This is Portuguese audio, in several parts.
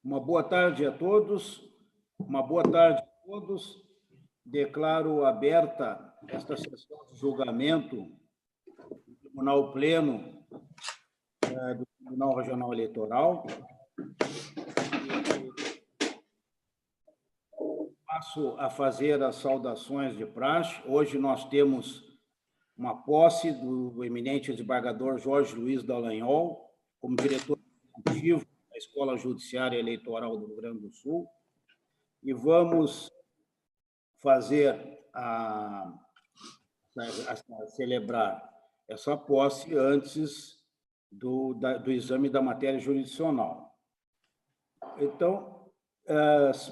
Uma boa tarde a todos. Uma boa tarde a todos. Declaro aberta esta sessão de julgamento do Tribunal Pleno do Tribunal Regional Eleitoral. Passo a fazer as saudações de praxe. Hoje nós temos uma posse do eminente desembargador Jorge Luiz Dallagnol, como diretor executivo da Escola Judiciária Eleitoral do Rio Grande do Sul, e vamos fazer celebrar essa posse antes do exame da matéria jurisdicional. Então,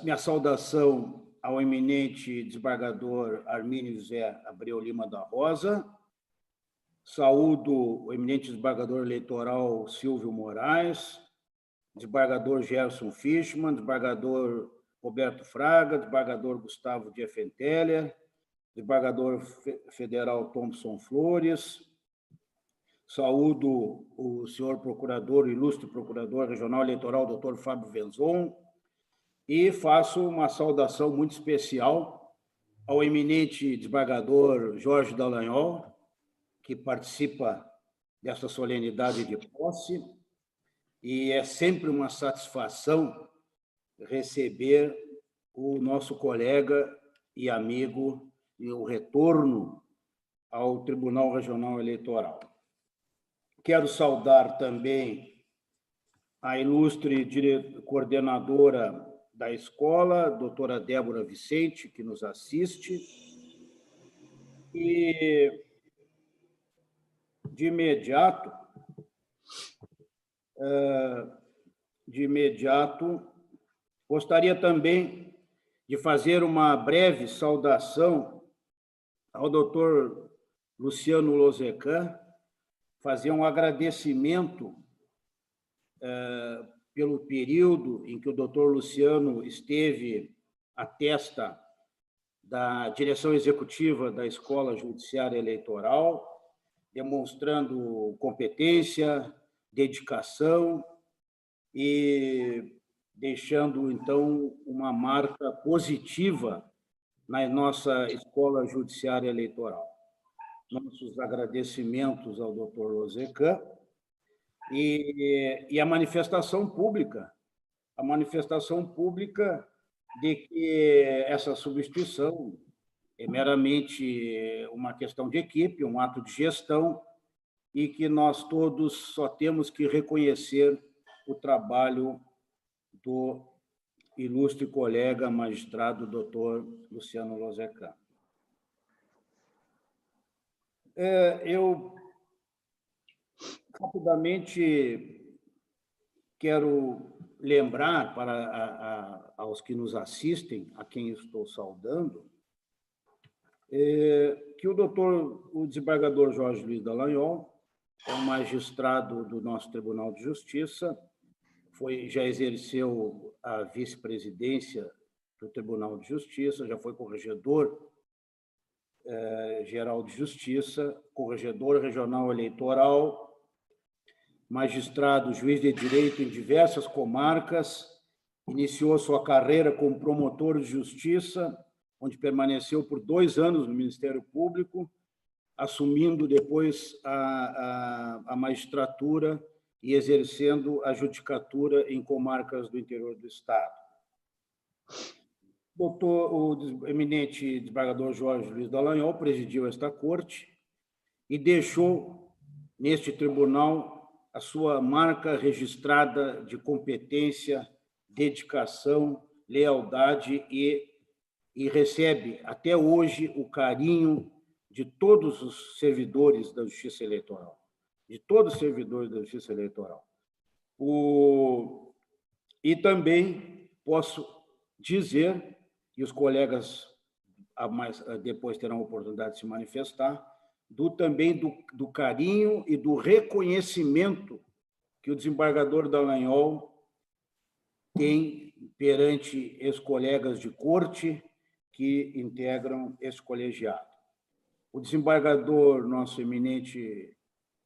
minha saudação ao eminente desembargador Armínio José Abreu Lima da Rosa, saúdo o eminente desembargador eleitoral Silvio Moraes, desembargador Gerson Fischmann, desembargador Roberto Fraga, desembargador Gustavo Diefenteller, desembargador federal Thompson Flores, saúdo o senhor procurador, ilustre procurador regional eleitoral, doutor Fábio Venzon, e faço uma saudação muito especial ao eminente desembargador Jorge Dallagnol, que participa dessa solenidade de posse, e é sempre uma satisfação receber o nosso colega e amigo e o retorno ao Tribunal Regional Eleitoral. Quero saudar também a ilustre coordenadora da escola, doutora Débora Vicente, que nos assiste, e de imediato, gostaria também de fazer uma breve saudação ao doutor Luciano Lozecan, fazer um agradecimento pelo período em que o doutor Luciano esteve à testa da direção executiva da Escola Judiciária Eleitoral, demonstrando competência, dedicação e deixando, então, uma marca positiva na nossa Escola Judiciária Eleitoral. Nossos agradecimentos ao doutor Lozecan e a manifestação pública de que essa substituição é meramente uma questão de equipe, um ato de gestão, e que nós todos só temos que reconhecer o trabalho do ilustre colega magistrado doutor Luciano Lozecan. Eu rapidamente quero lembrar aos que nos assistem, a quem estou saudando, que o desembargador Jorge Luiz Dallagnol é um magistrado do nosso Tribunal de Justiça, já exerceu a vice-presidência do Tribunal de Justiça, já foi corregedor geral de Justiça, corregedor regional eleitoral, magistrado, juiz de direito em diversas comarcas, iniciou sua carreira como promotor de justiça, onde permaneceu por 2 anos no Ministério Público, assumindo depois a magistratura e exercendo a judicatura em comarcas do interior do Estado. O eminente desembargador Jorge Luiz Dallagnol presidiu esta corte e deixou neste tribunal a sua marca registrada de competência, dedicação, lealdade e recebe até hoje o carinho de todos os servidores da Justiça Eleitoral, E também posso dizer, e os colegas depois terão a oportunidade de se manifestar, também do carinho e do reconhecimento que o desembargador Dallagnol tem perante os colegas de corte que integram esse colegiado. O desembargador, nosso eminente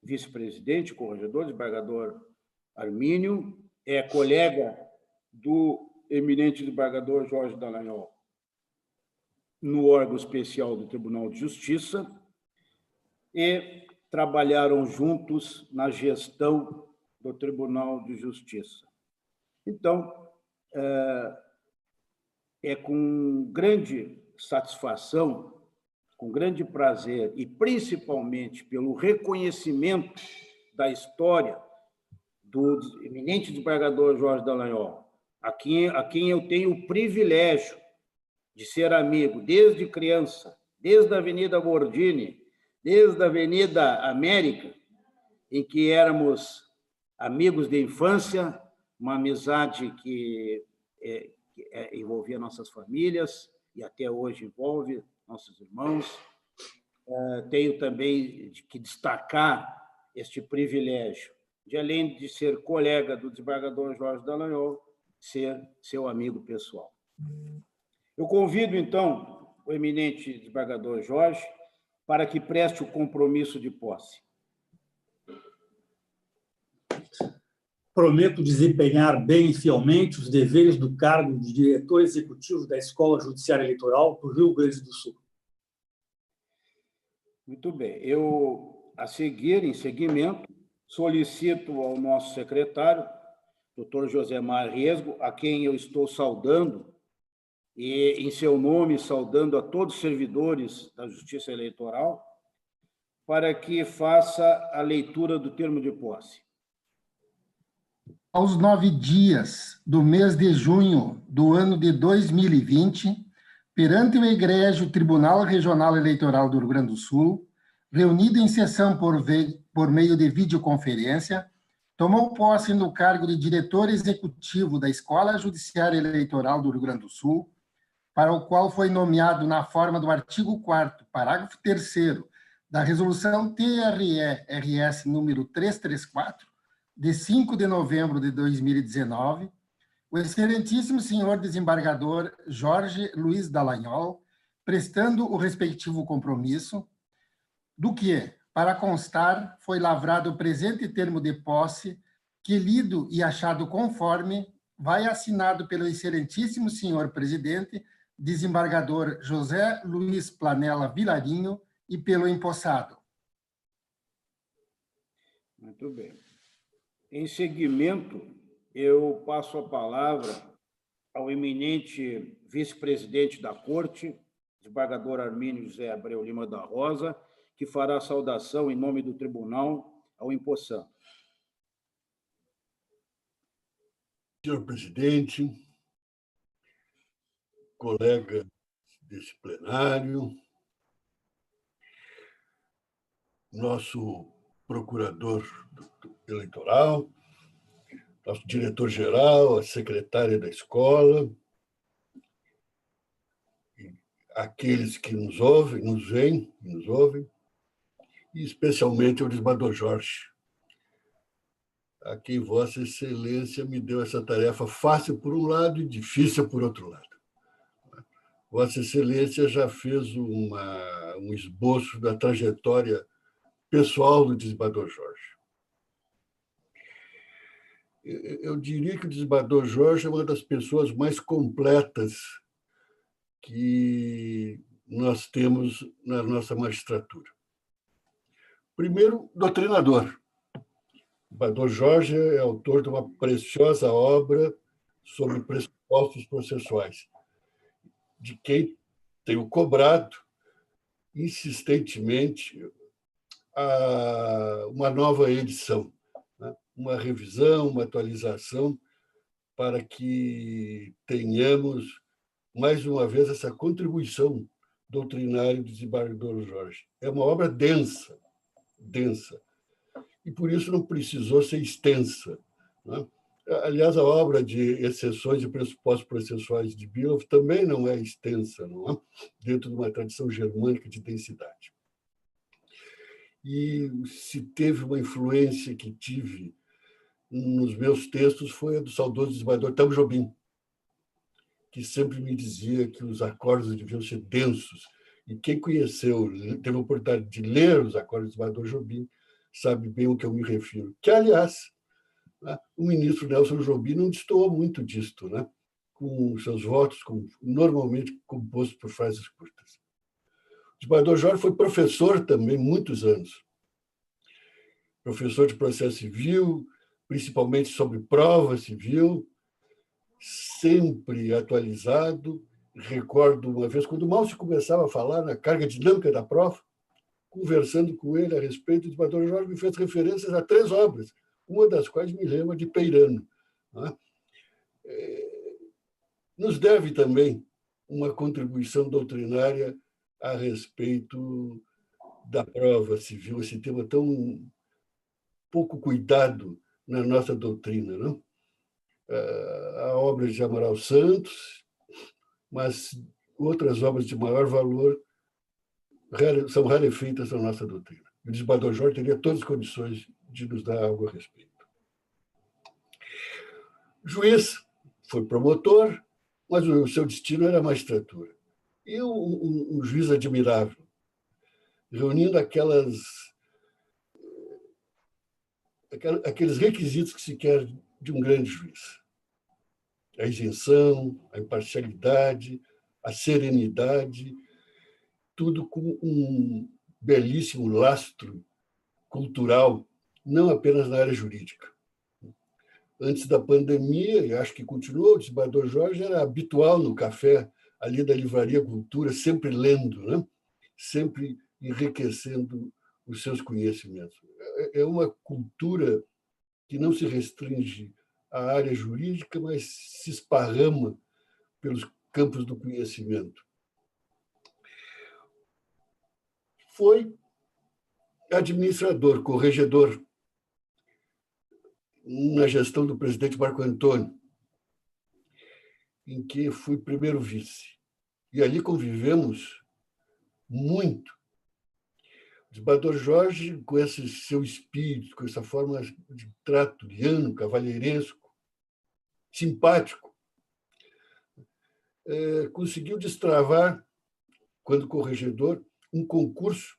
vice-presidente, corregedor, desembargador Armínio, é colega do eminente desembargador Jorge Dallagnol no órgão especial do Tribunal de Justiça e trabalharam juntos na gestão do Tribunal de Justiça. Então, é com grande satisfação, com grande prazer e principalmente pelo reconhecimento da história do eminente desembargador Jorge Dallagnol, a quem eu tenho o privilégio de ser amigo desde criança, desde a Avenida Bordini, desde a Avenida América, em que éramos amigos de infância, uma amizade que envolvia nossas famílias e até hoje envolve nossos irmãos. Tenho também que destacar este privilégio de, além de ser colega do desembargador Jorge Dallagnol, ser seu amigo pessoal. Eu convido, então, o eminente desembargador Jorge para que preste o compromisso de posse. Prometo desempenhar bem e fielmente os deveres do cargo de diretor executivo da Escola Judiciária Eleitoral do Rio Grande do Sul. Muito bem. Eu, a seguir, em seguimento, solicito ao nosso secretário, doutor Josemar Resgo, a quem eu estou saudando, e, em seu nome, saudando a todos os servidores da Justiça Eleitoral, para que faça a leitura do termo de posse. Aos 9 dias do mês de junho do ano de 2020, perante o egrégio Tribunal Regional Eleitoral do Rio Grande do Sul, reunido em sessão por meio de videoconferência, tomou posse no cargo de diretor executivo da Escola Judiciária Eleitoral do Rio Grande do Sul, para o qual foi nomeado na forma do artigo 4º, parágrafo 3º, da Resolução TRE-RS número 334, de 5 de novembro de 2019, o excelentíssimo senhor desembargador Jorge Luiz Dallagnol, prestando o respectivo compromisso, do que, para constar, foi lavrado o presente termo de posse, que, lido e achado conforme, vai assinado pelo excelentíssimo senhor presidente, desembargador José Luiz Planella Vilarinho, e pelo empossado. Muito bem. Em seguimento, eu passo a palavra ao eminente vice-presidente da Corte, desembargador Armínio José Abreu Lima da Rosa, que fará a saudação em nome do tribunal ao empossado. Senhor presidente, colega desse plenário, nosso procurador eleitoral, nosso diretor-geral, a secretária da escola, aqueles que nos ouvem, e especialmente o desembargador Jorge, a quem Vossa Excelência me deu essa tarefa fácil por um lado e difícil por outro lado. Vossa Excelência já fez um esboço da trajetória pessoal do desembargador Jorge. Eu diria que o desembargador Jorge é uma das pessoas mais completas que nós temos na nossa magistratura. Primeiro, doutrinador. O desembargador Jorge é autor de uma preciosa obra sobre pressupostos processuais, de quem tenho cobrado insistentemente uma nova edição, né? Uma revisão, uma atualização, para que tenhamos, mais uma vez, essa contribuição doutrinária do desembargador Jorge. É uma obra densa, e por isso não precisou ser extensa, né? Aliás, a obra de exceções e pressupostos processuais de Bílov também não é extensa, não é? Dentro de uma tradição germânica de densidade. E se teve uma influência que tive nos meus textos foi a do saudoso desembargador Tam Jobim, que sempre me dizia que os acordes deviam ser densos. E quem conheceu, teve a oportunidade de ler os acordes do desembargador Jobim, sabe bem o que eu me refiro. Que, aliás, né? O ministro Nelson Jobim não destoou muito disto, né? Com seus votos, normalmente compostos por frases curtas. O desembargador Jorge foi professor também muitos anos. Professor de processo civil, principalmente sobre prova civil, sempre atualizado. Recordo uma vez, quando mal se começava a falar na carga dinâmica da prova, conversando com ele a respeito, o desembargador Jorge me fez referências a 3 obras, uma das quais me lembra de Peirano. Né? Nos deve também uma contribuição doutrinária a respeito da prova civil, esse tema tão pouco cuidado na nossa doutrina. Não? A obra de Amaral Santos, mas outras obras de maior valor são rarefeitas na nossa doutrina. O desembargador Jorge teria todas as condições de nos dar algo a respeito. Juiz, foi promotor, mas o seu destino era a magistratura. E um juiz admirável, reunindo aqueles requisitos que se quer de um grande juiz. A isenção, a imparcialidade, a serenidade, tudo com um belíssimo lastro cultural, não apenas na área jurídica. Antes da pandemia, e acho que continuou, o desembargador Jorge era habitual no café ali da Livraria Cultura, sempre lendo, né? Sempre enriquecendo os seus conhecimentos. É uma cultura que não se restringe à área jurídica, mas se esparrama pelos campos do conhecimento. Foi administrador, corregedor, na gestão do presidente Marco Antônio, em que fui primeiro vice. E ali convivemos muito. O desembargador Jorge, com esse seu espírito, com essa forma de trato liano, cavalheiresco, simpático, conseguiu destravar, quando corregedor, um concurso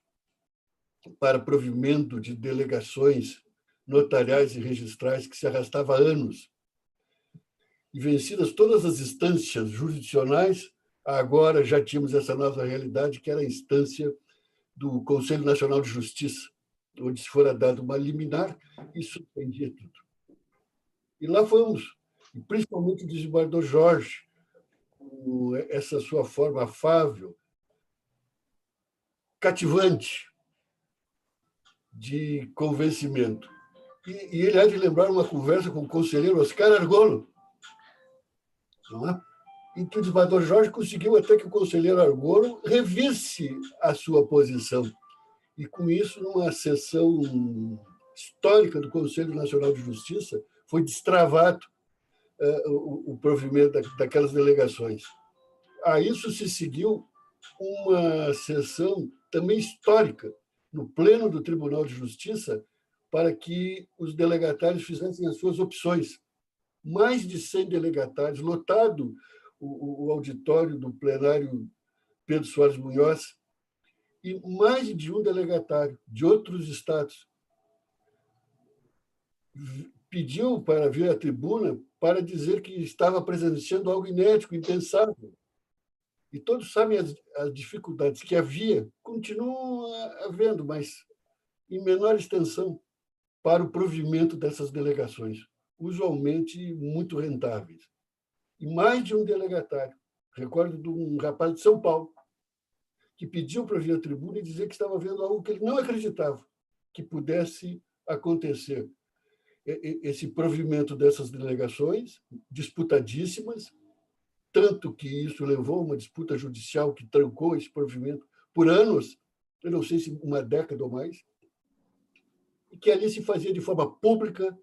para provimento de delegações notariais e registrais que se arrastava há anos. E vencidas todas as instâncias jurisdicionais, agora já tínhamos essa nova realidade, que era a instância do Conselho Nacional de Justiça, onde se fora dado uma liminar e suspendia tudo. E lá fomos, e principalmente o desembargador Jorge, com essa sua forma afável, cativante, de convencimento. E ele há de lembrar uma conversa com o conselheiro Oscar Argolo, não é? Em que o desembargador Jorge conseguiu até que o conselheiro Argolo revisse a sua posição. E, com isso, numa sessão histórica do Conselho Nacional de Justiça, foi destravado o provimento daquelas delegações. A isso se seguiu uma sessão também histórica no Pleno do Tribunal de Justiça para que os delegatários fizessem as suas opções. Mais de 100 delegatários, lotado o auditório do plenário Pedro Soares Munhoz, e mais de um delegatário de outros estados pediu para vir à tribuna para dizer que estava presenciando algo inédito, impensável. E todos sabem as dificuldades que havia, continuam havendo, mas em menor extensão, para o provimento dessas delegações, usualmente muito rentáveis. E mais de um delegatário. Recordo de um rapaz de São Paulo que pediu para vir à tribuna e dizer que estava vendo algo que ele não acreditava que pudesse acontecer. Esse provimento dessas delegações, disputadíssimas, tanto que isso levou a uma disputa judicial que trancou esse provimento por anos, eu não sei se uma década ou mais, e que ali se fazia de forma pública,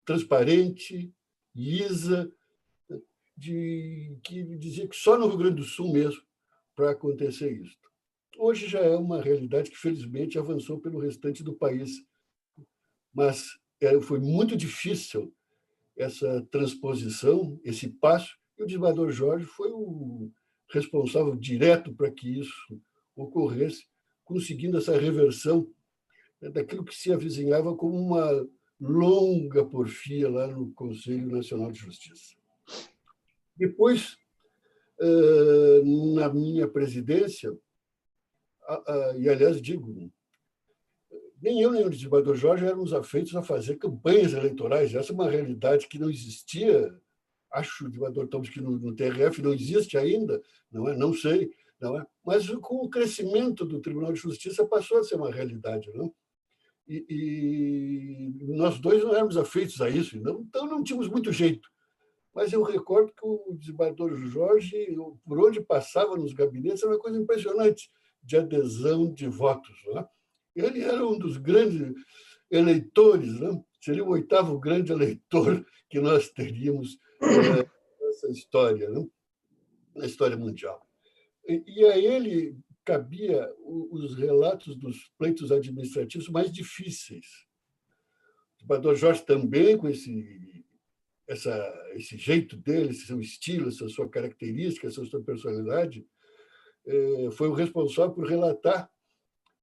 transparente, lisa, que dizia que só no Rio Grande do Sul mesmo para acontecer isso. Hoje já é uma realidade que, felizmente, avançou pelo restante do país, mas foi muito difícil essa transposição, esse passo, e o desembargador Jorge foi o responsável direto para que isso ocorresse, conseguindo essa reversão daquilo que se avizinhava como uma longa porfia lá no Conselho Nacional de Justiça. Depois, na minha presidência, e, aliás, digo, nem eu nem o desembargador Jorge éramos afeitos a fazer campanhas eleitorais. Essa é uma realidade que não existia. Acho, desembargador Thomas, que no TRF não existe ainda, não é? Não sei, não é? Mas com o crescimento do Tribunal de Justiça passou a ser uma realidade, não? E nós dois não éramos afeitos a isso, então não tínhamos muito jeito. Mas eu recordo que o desembargador Jorge, por onde passava nos gabinetes, era uma coisa impressionante de adesão de votos, não é? Ele era um dos grandes eleitores, né? Seria o 8º grande eleitor que nós teríamos nessa história, né? Na história mundial. E a ele cabia os relatos dos pleitos administrativos mais difíceis. O desembargador Jorge também, com esse jeito dele, esse seu estilo, essa sua característica, essa sua personalidade, foi o responsável por relatar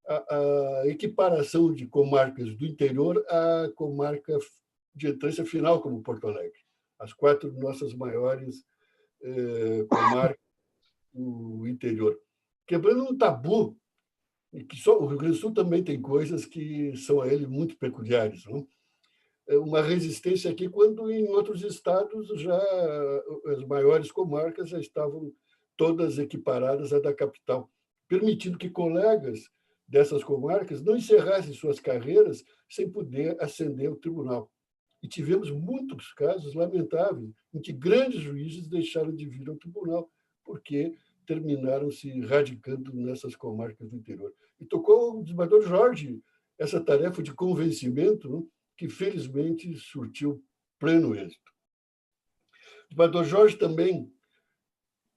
a equiparação de comarcas do interior à comarca de entrância final, como Porto Alegre. As 4 nossas maiores comarcas do interior. Quebrando um tabu, e que só o Rio Grande do Sul também tem coisas que são a ele muito peculiares. Não? Uma resistência aqui, quando em outros estados já as maiores comarcas já estavam todas equiparadas à da capital, permitindo que colegas dessas comarcas não encerrassem suas carreiras sem poder ascender ao tribunal. E tivemos muitos casos lamentáveis em que grandes juízes deixaram de vir ao tribunal porque terminaram se radicando nessas comarcas do interior. E tocou o desembargador Jorge essa tarefa de convencimento, né, que felizmente surtiu pleno êxito. O desembargador Jorge também,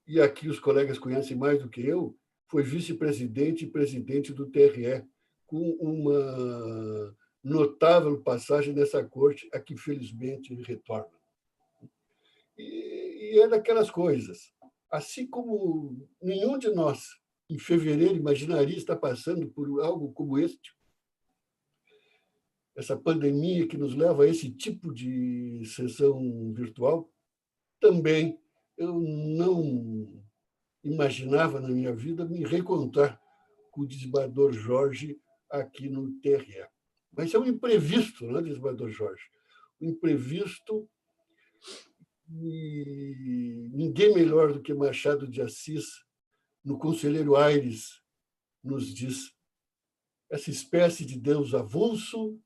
e aqui os colegas conhecem mais do que eu, foi vice-presidente e presidente do TRE, com uma notável passagem nessa corte, a que felizmente retorna. E é daquelas coisas. Assim como nenhum de nós, em fevereiro, imaginaria estar passando por algo como este, essa pandemia que nos leva a esse tipo de sessão virtual, também eu não imaginava na minha vida me reencontrar com o desembargador Jorge aqui no TRE. Mas é um imprevisto, não é, desembargador Jorge? Um imprevisto, e ninguém melhor do que Machado de Assis, no Conselheiro Aires, nos diz: essa espécie de Deus avulso,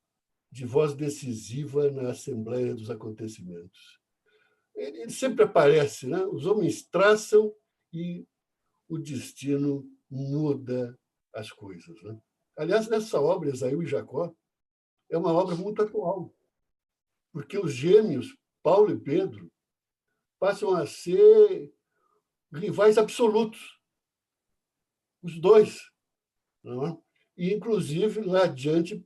de voz decisiva na Assembleia dos Acontecimentos. Ele sempre aparece, né? Os homens traçam e o destino muda as coisas, né? Aliás, nessa obra, Esaú e Jacó, é uma obra muito atual, porque os gêmeos, Paulo e Pedro, passam a ser rivais absolutos, os dois, não é? E, inclusive, lá adiante,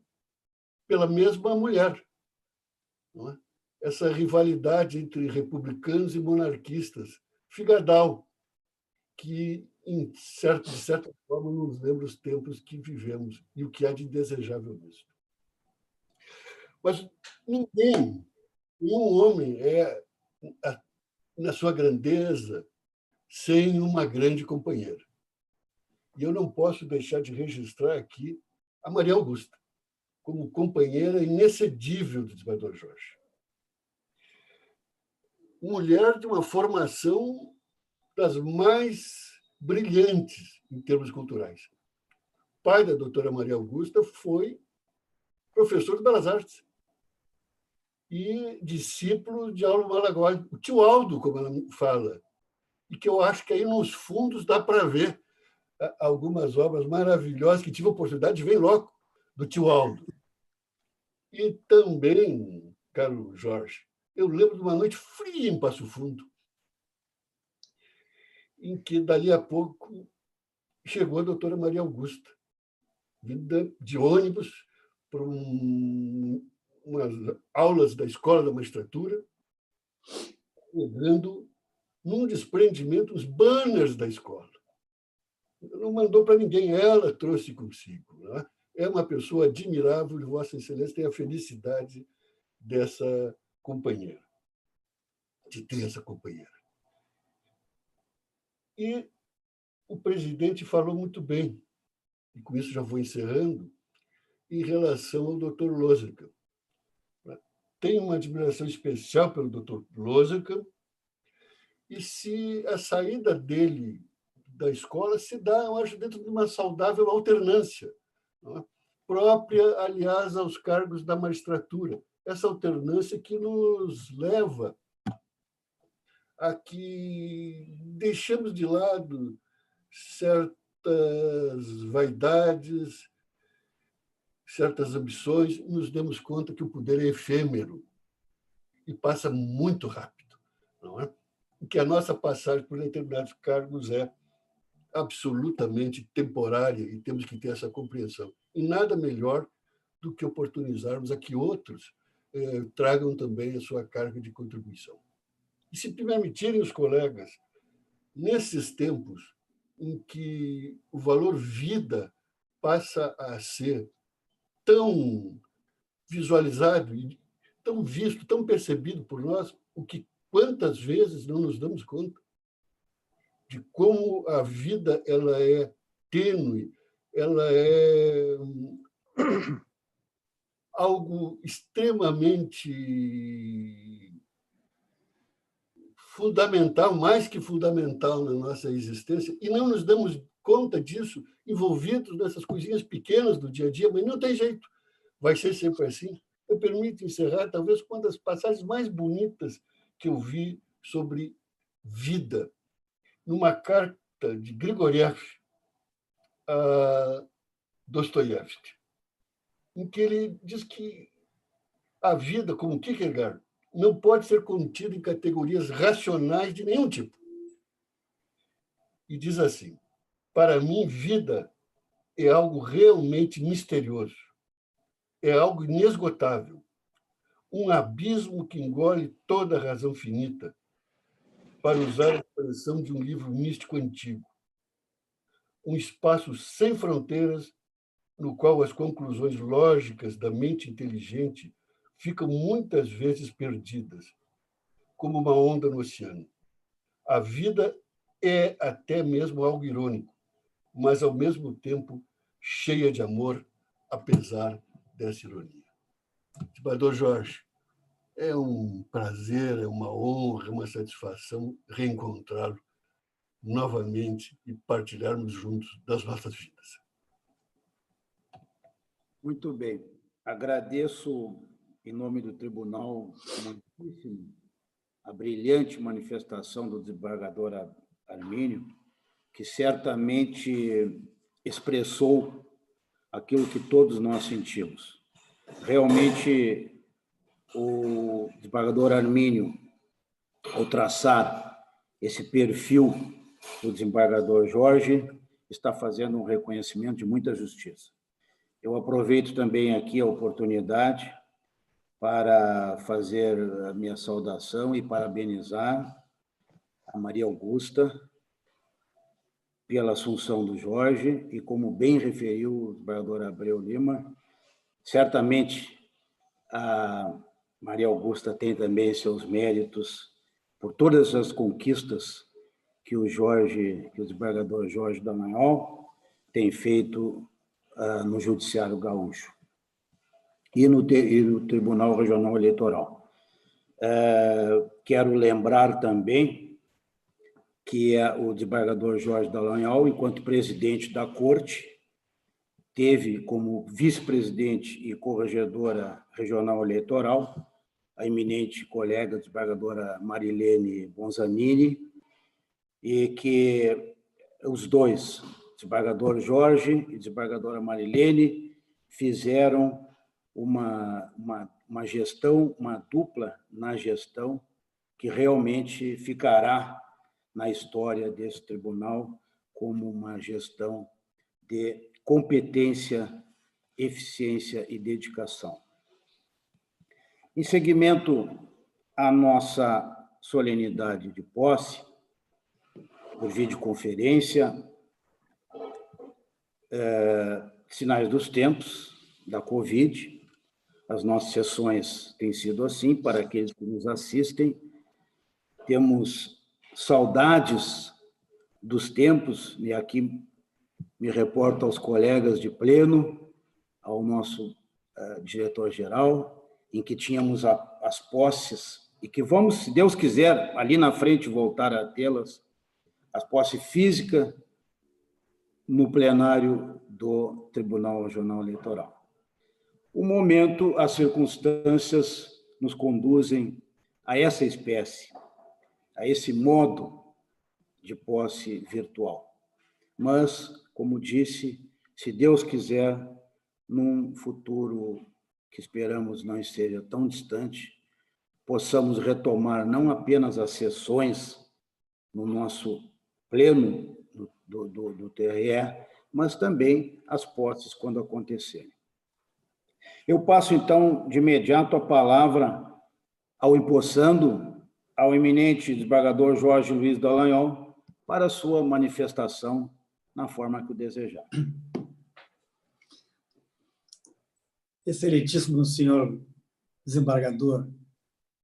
pela mesma mulher. Não é? Essa rivalidade entre republicanos e monarquistas, Figardal, que, de certa forma, nos lembra os tempos que vivemos e o que há de indesejável nisso. Mas nenhum homem é, na sua grandeza, sem uma grande companheira. E eu não posso deixar de registrar aqui a Maria Augusta, como companheira inexcedível do desembargador Jorge. Mulher de uma formação das mais brilhantes em termos culturais. O pai da doutora Maria Augusta foi professor de Belas Artes e discípulo de Aulo Malagoli, o tio Aldo, como ela fala, e que eu acho que aí nos fundos dá para ver algumas obras maravilhosas que tive a oportunidade de ver logo do tio Aldo. E também, caro Jorge, eu lembro de uma noite fria em Passo Fundo, em que, dali a pouco, chegou a doutora Maria Augusta, vinda de ônibus para umas aulas da Escola da Magistratura, pegando, num desprendimento, os banners da escola. Não mandou para ninguém, ela trouxe consigo. Não é? É uma pessoa admirável, e Vossa Excelência tem a felicidade dessa companheira, de ter essa companheira. E o presidente falou muito bem, e com isso já vou encerrando, em relação ao Dr. Loserkan. Tenho uma admiração especial pelo Dr. Loserkan, e se a saída dele da escola se dá, eu acho, dentro de uma saudável alternância, não é? Própria, aliás, aos cargos da magistratura. Essa alternância que nos leva a que deixamos de lado certas vaidades, certas ambições, e nos demos conta que o poder é efêmero e passa muito rápido, não é? E que a nossa passagem por determinados cargos é absolutamente temporária e temos que ter essa compreensão. E nada melhor do que oportunizarmos a que outros tragam também a sua carga de contribuição. E se permitirem os colegas, nesses tempos em que o valor vida passa a ser tão visualizado, tão visto, tão percebido por nós, o que quantas vezes não nos damos conta de como a vida ela é tênue, ela é algo extremamente fundamental, mais que fundamental na nossa existência, e não nos damos conta disso, envolvidos nessas coisinhas pequenas do dia a dia, mas não tem jeito, vai ser sempre assim. Eu permito encerrar, talvez, com uma das passagens mais bonitas que eu vi sobre vida, numa carta de Grigoriev a Dostoiévski, em que ele diz que a vida, como Kierkegaard, não pode ser contida em categorias racionais de nenhum tipo. E diz assim: para mim, vida é algo realmente misterioso, é algo inesgotável, um abismo que engole toda a razão finita, para usar a expressão de um livro místico antigo. Um espaço sem fronteiras, no qual as conclusões lógicas da mente inteligente ficam muitas vezes perdidas, como uma onda no oceano. A vida é até mesmo algo irônico, mas, ao mesmo tempo, cheia de amor, apesar dessa ironia. Desembargador Jorge, é um prazer, é uma honra, uma satisfação reencontrá-lo novamente e partilharmos juntos das nossas vidas. Muito bem. Agradeço, em nome do tribunal, muitíssimo a brilhante manifestação do desembargador Armínio, que certamente expressou aquilo que todos nós sentimos. Realmente, o desembargador Armínio, ao traçar esse perfil do desembargador Jorge, está fazendo um reconhecimento de muita justiça. Eu aproveito também aqui a oportunidade para fazer a minha saudação e parabenizar a Maria Augusta pela assunção do Jorge, e como bem referiu o desembargador Abreu Lima, certamente a Maria Augusta tem também seus méritos por todas as conquistas que o desembargador Jorge Dallagnol tem feito no Judiciário Gaúcho e no Tribunal Regional Eleitoral. Quero lembrar também que o desembargador Jorge Dallagnol, enquanto presidente da Corte, teve como vice-presidente e corregedora regional eleitoral a eminente colega desembargadora Marilene Bonzanini, e que os dois, desembargador Jorge e desembargadora Marilene, fizeram uma gestão, uma dupla na gestão, que realmente ficará na história desse tribunal como uma gestão de competência, eficiência e dedicação. Em seguimento à nossa solenidade de posse, por videoconferência, sinais dos tempos da Covid, as nossas sessões têm sido assim, para aqueles que nos assistem. Temos saudades dos tempos, e aqui me reporto aos colegas de pleno, ao nosso diretor-geral, em que tínhamos as posses, e que vamos, se Deus quiser, ali na frente voltar a tê-las, as posses físicas no plenário do Tribunal Regional Eleitoral. O momento, as circunstâncias nos conduzem a essa espécie, a esse modo de posse virtual. Mas, como disse, se Deus quiser, num futuro que esperamos não esteja tão distante, possamos retomar não apenas as sessões no nosso pleno do TRE, mas também as posses quando acontecerem. Eu passo, então, de imediato a palavra ao empossando, ao eminente desembargador Jorge Luiz Dallagnol, para a sua manifestação na forma que o desejar. Excelentíssimo senhor desembargador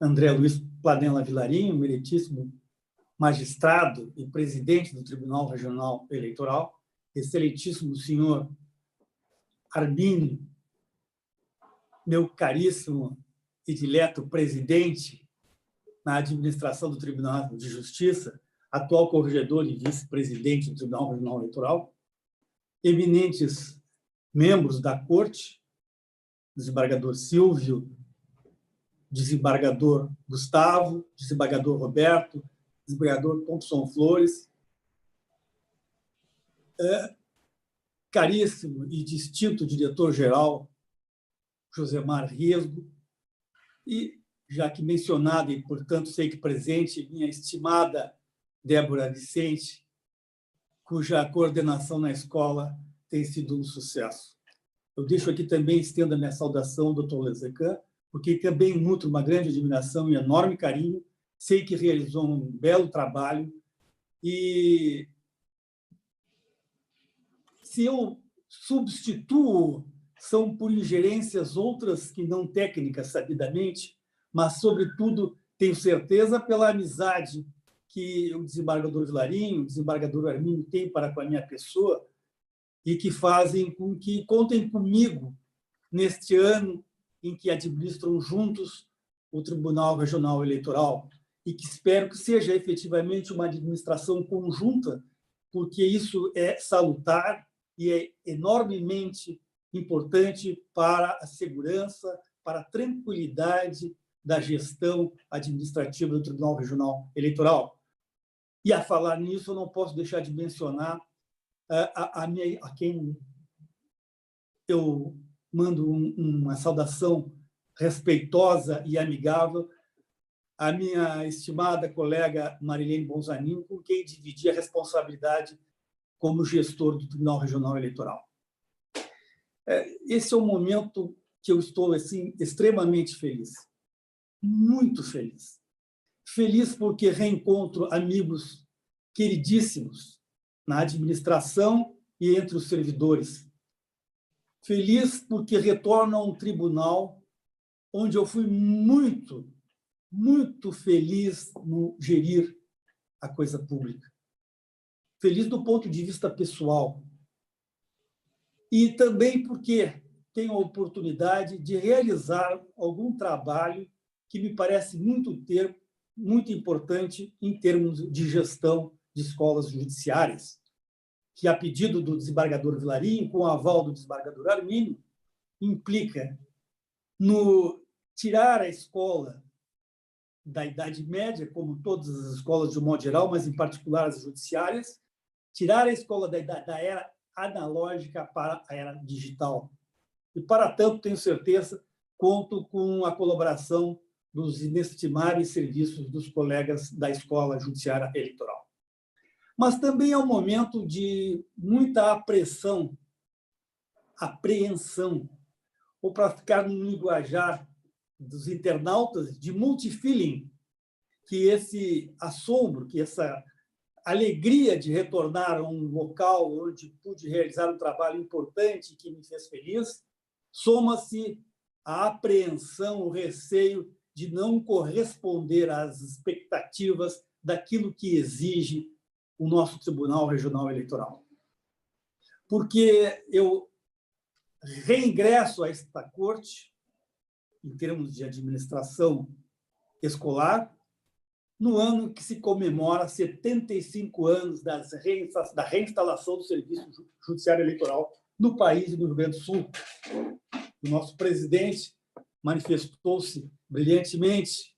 André Luiz Planella Vilarinho, meritíssimo magistrado e presidente do Tribunal Regional Eleitoral, excelentíssimo senhor Arminio, meu caríssimo e dileto presidente na administração do Tribunal de Justiça, atual corregedor e vice-presidente do Tribunal Regional Eleitoral, eminentes membros da Corte, desembargador Silvio, desembargador Gustavo, desembargador Roberto, desembargador Thompson Flores, caríssimo e distinto diretor-geral Josemar Riesgo, e, já que mencionada e, portanto, sei que presente, minha estimada Débora Vicente, cuja coordenação na escola tem sido um sucesso. Eu deixo aqui também, estendo a minha saudação ao Dr. Lezecan, porque também nutro uma grande admiração e enorme carinho, sei que realizou um belo trabalho, e se eu substituo, são por ingerências outras que não técnicas, sabidamente, mas, sobretudo, tenho certeza pela amizade que o desembargador Vilarinho, o desembargador Arminio têm para com a minha pessoa e que fazem com que contem comigo neste ano em que administram juntos o Tribunal Regional Eleitoral e que espero que seja efetivamente uma administração conjunta, porque isso é salutar e é enormemente importante para a segurança, para a tranquilidade da gestão administrativa do Tribunal Regional Eleitoral. E, a falar nisso, eu não posso deixar de mencionar a quem eu mando uma saudação respeitosa e amigável, a minha estimada colega Marilene Bonzanin, com quem dividi a responsabilidade como gestor do Tribunal Regional Eleitoral. Esse é um momento que eu estou assim, extremamente feliz, muito feliz. Feliz porque reencontro amigos queridíssimos na administração e entre os servidores. Feliz porque retorno a um tribunal onde eu fui muito feliz no gerir a coisa pública. Feliz do ponto de vista pessoal. E também porque tenho a oportunidade de realizar algum trabalho que me parece muito importante em termos de gestão de escolas judiciárias, que, a pedido do desembargador Vilarinho, com o aval do desembargador Arminio, implica no tirar a escola da Idade Média, como todas as escolas de um modo geral, mas em particular as judiciárias, tirar a escola da era analógica para a era digital. E, para tanto, tenho certeza, conto com a colaboração dos inestimáveis serviços dos colegas da Escola Judiciária Eleitoral. Mas também é um momento de muita apreensão, ou, para ficar no linguajar dos internautas, de multifeeling, que esse assombro, que essa alegria de retornar a um local onde pude realizar um trabalho importante que me fez feliz, soma-se a apreensão, o receio de não corresponder às expectativas daquilo que exige o nosso Tribunal Regional Eleitoral. Porque eu reingresso a esta corte, em termos de administração escolar, no ano que se comemora 75 anos da reinstalação do Serviço Judiciário Eleitoral no país e no Rio Grande do Sul. O nosso presidente manifestou-se brilhantemente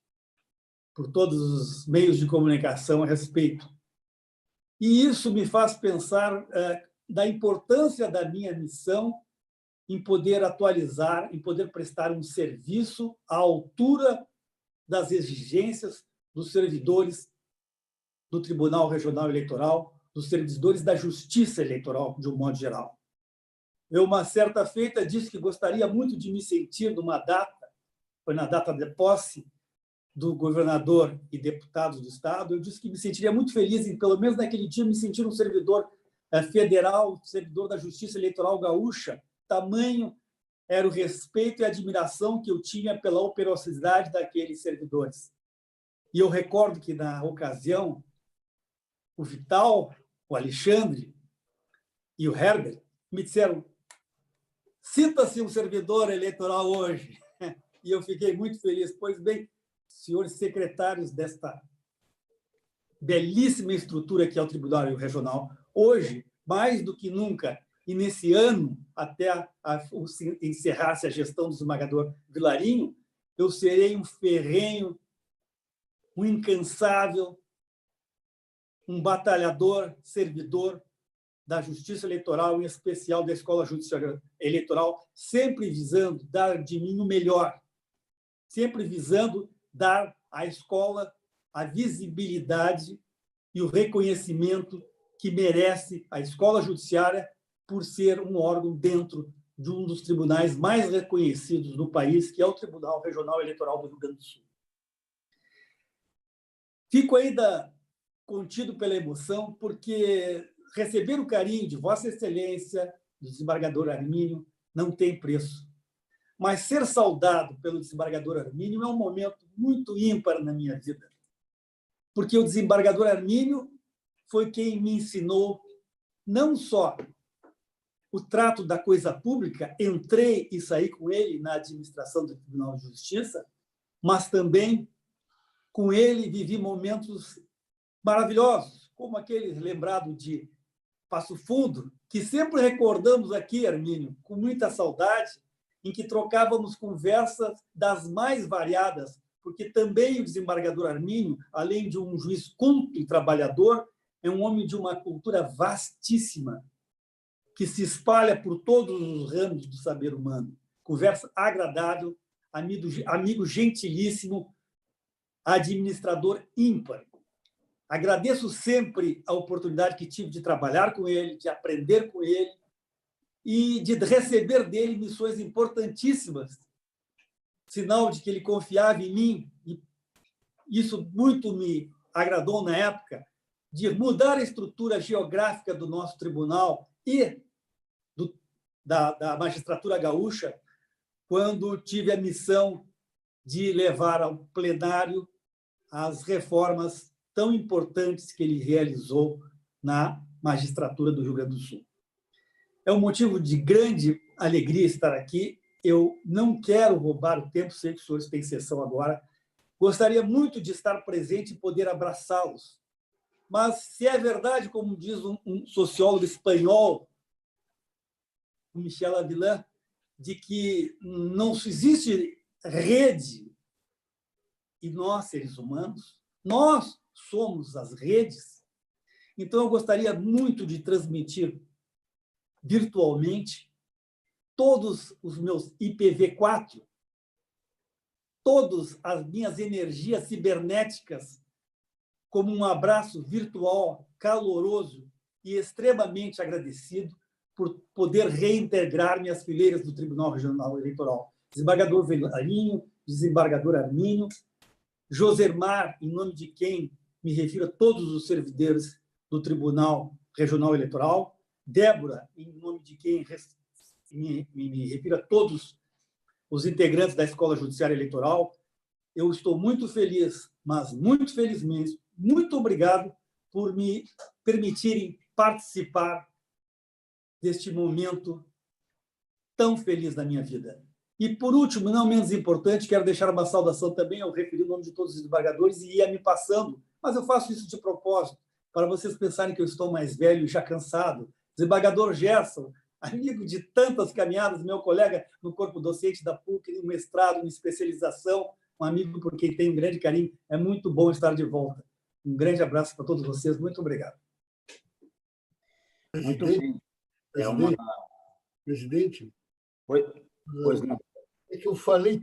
por todos os meios de comunicação a respeito. E isso me faz pensar da importância da minha missão em poder atualizar, em poder prestar um serviço à altura das exigências dos servidores do Tribunal Regional Eleitoral, dos servidores da Justiça Eleitoral, de um modo geral. Eu, uma certa feita, disse que gostaria muito de me sentir numa data, foi na data de posse do governador e deputados do Estado, eu disse que me sentiria muito feliz em, pelo menos naquele dia, me sentir um servidor federal, servidor da Justiça Eleitoral gaúcha. Tamanho era o respeito e a admiração que eu tinha pela operosidade daqueles servidores. E eu recordo que, na ocasião, o Vital, o Alexandre e o Herbert me disseram: cita-se um servidor eleitoral hoje. E eu fiquei muito feliz. Pois bem, senhores secretários desta belíssima estrutura que é o Tribunal Regional, hoje, mais do que nunca, e nesse ano, até encerrar-se a gestão do desembargador Vilarinho, eu serei um ferrenho, um incansável, um batalhador, servidor da Justiça Eleitoral, em especial da Escola Judiciária Eleitoral, sempre visando dar de mim o melhor, sempre visando dar à escola a visibilidade e o reconhecimento que merece a Escola Judiciária por ser um órgão dentro de um dos tribunais mais reconhecidos no país, que é o Tribunal Regional Eleitoral do Rio Grande do Sul. Fico ainda contido pela emoção, porque receber o carinho de Vossa Excelência, do desembargador Armínio, não tem preço. Mas ser saudado pelo desembargador Armínio é um momento muito ímpar na minha vida, porque o desembargador Armínio foi quem me ensinou não só o trato da coisa pública, entrei e saí com ele na administração do Tribunal de Justiça, mas também com ele vivi momentos maravilhosos, como aquele lembrado de Passo Fundo, que sempre recordamos aqui, Armínio, com muita saudade, em que trocávamos conversas das mais variadas, porque também o desembargador Armínio, além de um juiz culto e trabalhador, é um homem de uma cultura vastíssima, que se espalha por todos os ramos do saber humano. Conversa agradável, amigo gentilíssimo, administrador ímpar. Agradeço sempre a oportunidade que tive de trabalhar com ele, de aprender com ele e de receber dele missões importantíssimas, sinal de que ele confiava em mim, e isso muito me agradou na época, de mudar a estrutura geográfica do nosso tribunal e da magistratura gaúcha, quando tive a missão de levar ao plenário as reformas tão importantes que ele realizou na magistratura do Rio Grande do Sul. É um motivo de grande alegria estar aqui. Eu não quero roubar o tempo, sei que os senhores têm sessão agora. Gostaria muito de estar presente e poder abraçá-los. Mas, se é verdade, como diz um sociólogo espanhol, o Michel Avilan, de que não existe rede, e nós, seres humanos, nós somos as redes, então eu gostaria muito de transmitir virtualmente todos os meus IPv4, todas as minhas energias cibernéticas, como um abraço virtual, caloroso e extremamente agradecido por poder reintegrar-me às fileiras do Tribunal Regional Eleitoral. Desembargador Vilarinho, desembargador Armínio, Josemar, em nome de quem me refiro a todos os servidores do Tribunal Regional Eleitoral, Débora, em nome de quem me refiro a todos os integrantes da Escola Judiciária Eleitoral. Eu estou muito feliz, mas muito feliz mesmo. Muito obrigado por me permitirem participar deste momento tão feliz da minha vida. E, por último, não menos importante, quero deixar uma saudação também ao referir o nome de todos os desembargadores e ia me passando, mas eu faço isso de propósito, para vocês pensarem que eu estou mais velho e já cansado. Desembargador Gerson, amigo de tantas caminhadas, meu colega no corpo docente da PUC, no mestrado, em especialização, um amigo por quem tenho um grande carinho. É muito bom estar de volta. Um grande abraço para todos vocês. Muito obrigado. Muito bem. Presidente, Pois não. é que eu falei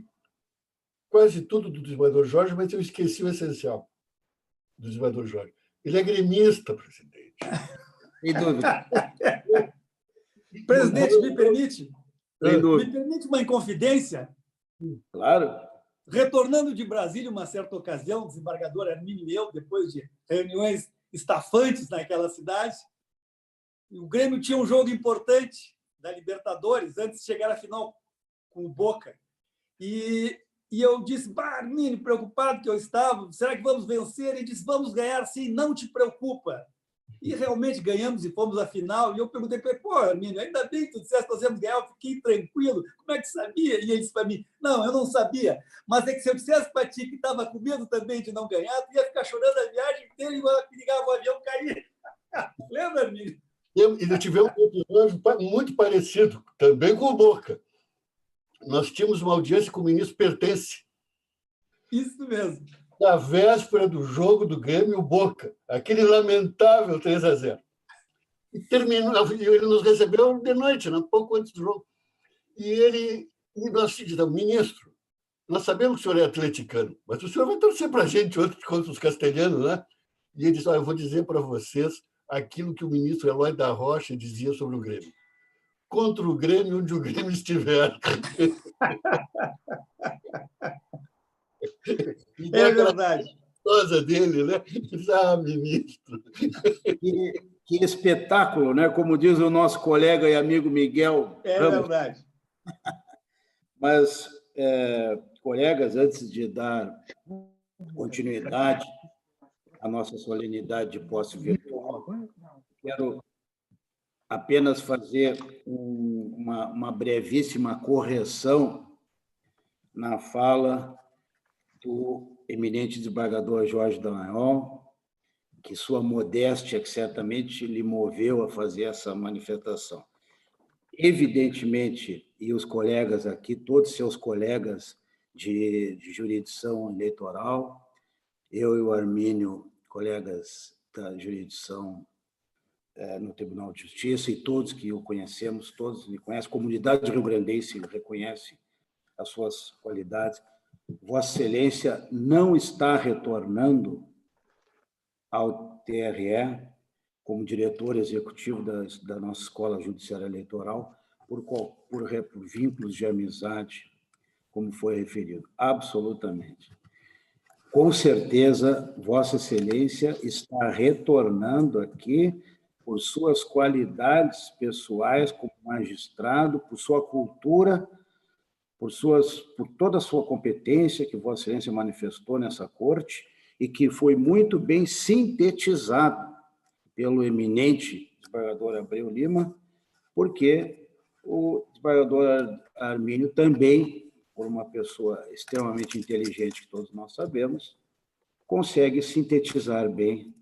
quase tudo do desembargador Jorge, mas eu esqueci o essencial do desembargador Jorge. Ele é gremista, presidente. Sem dúvida. Presidente, me permite? Sem dúvida. Me permite uma inconfidência? Claro. Retornando de Brasília, uma certa ocasião, o desembargador Hermínio e eu, depois de reuniões estafantes naquela cidade, o Grêmio tinha um jogo importante da Libertadores, antes de chegar à final com o Boca. E eu disse, Hermínio, preocupado que eu estava, será que vamos vencer? Ele disse, vamos ganhar sim, não te preocupa. E realmente ganhamos e fomos à final. E eu perguntei para ele, Hermínio, ainda bem que tu disseste que nós íamos ganhar, eu fiquei tranquilo. Como é que sabia? E ele disse para mim, não, eu não sabia. Mas é que se eu dissesse para ti que estava com medo também de não ganhar, tu ia ficar chorando a viagem inteira e ligava o avião cair. Lembra, Hermínio? E tivemos um episódio muito parecido, também com o Boca. Nós tínhamos uma audiência com o ministro Pertence. Isso mesmo. Na véspera do jogo do Grêmio, o Boca. Aquele lamentável 3-0. E terminou, ele nos recebeu de noite, né, pouco antes do jogo. E nós dizemos, ministro, nós sabemos que o senhor é atleticano, mas o senhor vai torcer para a gente contra os castelhanos, né? E ele disse, eu vou dizer para vocês aquilo que o ministro Eloy da Rocha dizia sobre o Grêmio. Contra o Grêmio, onde o Grêmio estiver. É verdade. Coisa dele, né? Ministro. Que espetáculo, né? Como diz o nosso colega e amigo Miguel. É verdade. Mas, colegas, antes de dar continuidade à nossa solenidade de posse virtual, quero apenas fazer uma brevíssima correção na fala do eminente desembargador Jorge Dallagnol, que sua modéstia que certamente lhe moveu a fazer essa manifestação. Evidentemente, e os colegas aqui, todos seus colegas de jurisdição eleitoral, eu e o Hermínio, colegas da jurisdição no Tribunal de Justiça, e todos que o conhecemos, todos me conhecem, a comunidade rio-grandense reconhece as suas qualidades. Vossa Excelência não está retornando ao TRE como diretor executivo da nossa Escola Judiciária Eleitoral por vínculos de amizade, como foi referido. Absolutamente. Com certeza, Vossa Excelência está retornando aqui por suas qualidades pessoais como magistrado, por sua cultura, por toda a sua competência que Vossa Excelência manifestou nessa corte e que foi muito bem sintetizado pelo eminente desembargador Abreu Lima, porque o desembargador Hermínio também, por uma pessoa extremamente inteligente, que todos nós sabemos, consegue sintetizar bem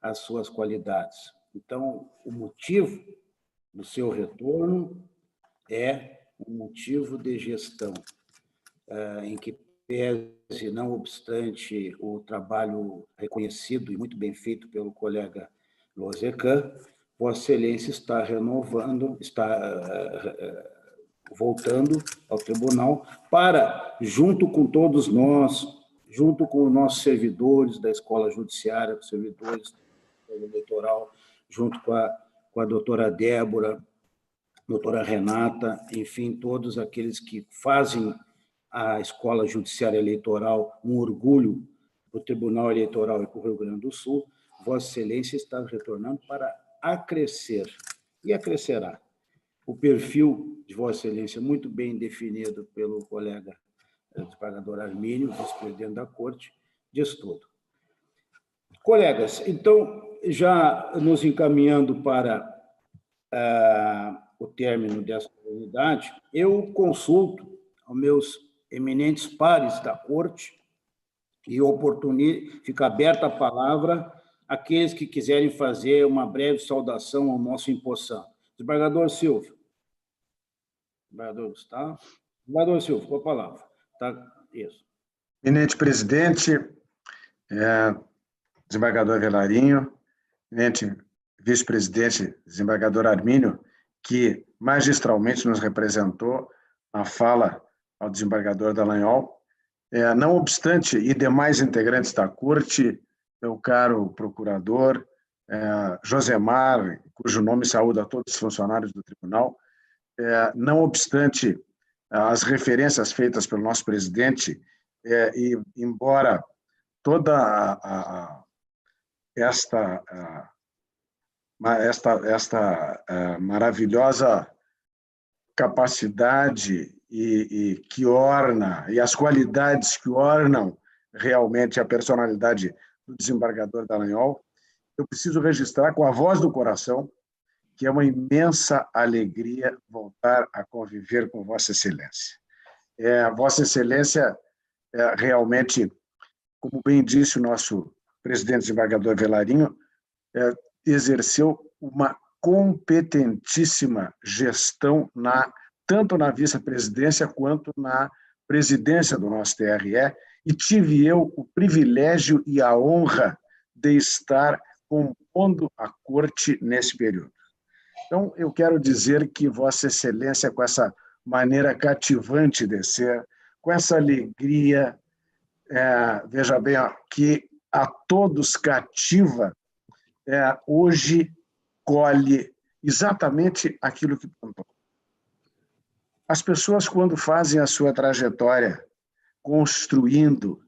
as suas qualidades. Então, o motivo do seu retorno é um motivo de gestão, em que pese, não obstante o trabalho reconhecido e muito bem feito pelo colega Lozecan, Vossa Excelência está renovando, voltando ao tribunal para, junto com todos nós, junto com os nossos servidores da Escola Judiciária, os servidores do eleitoral, junto com a doutora Débora, doutora Renata, enfim, todos aqueles que fazem a Escola Judiciária Eleitoral um orgulho para o Tribunal Eleitoral e para o Rio Grande do Sul, Vossa Excelência está retornando para acrescer, e acrescerá, o perfil de Vossa Excelência muito bem definido pelo colega desembargador Armínio, vice-presidente da Corte, diz tudo. Colegas, então, já nos encaminhando para o término dessa unidade, eu consulto aos meus eminentes pares da Corte e fica aberta a palavra àqueles que quiserem fazer uma breve saudação ao nosso empossante. Desembargador Silvio. Desembargador Gustavo. Desembargador Silvio, com a palavra. Tá, isso. Eminente presidente, desembargador Velarinho, eminente vice-presidente, desembargador Armínio, que magistralmente nos representou na fala ao desembargador Dallagnol. Não obstante, e demais integrantes da Corte, meu caro procurador, Josemar, cujo nome saúda a todos os funcionários do tribunal, não obstante as referências feitas pelo nosso presidente, e embora toda esta maravilhosa capacidade e que orna, e as qualidades que ornam realmente a personalidade do desembargador Dallagnol, eu preciso registrar com a voz do coração que é uma imensa alegria voltar a conviver com Vossa Excelência. Vossa Excelência, realmente, como bem disse o nosso presidente desembargador Velarinho, exerceu uma competentíssima gestão tanto na vice-presidência quanto na presidência do nosso TRE, e tive eu o privilégio e a honra de estar compondo a Corte nesse período. Então, eu quero dizer que Vossa Excelência, com essa maneira cativante de ser, com essa alegria, veja bem, que a todos cativa, hoje colhe exatamente aquilo que plantou. As pessoas, quando fazem a sua trajetória, construindo,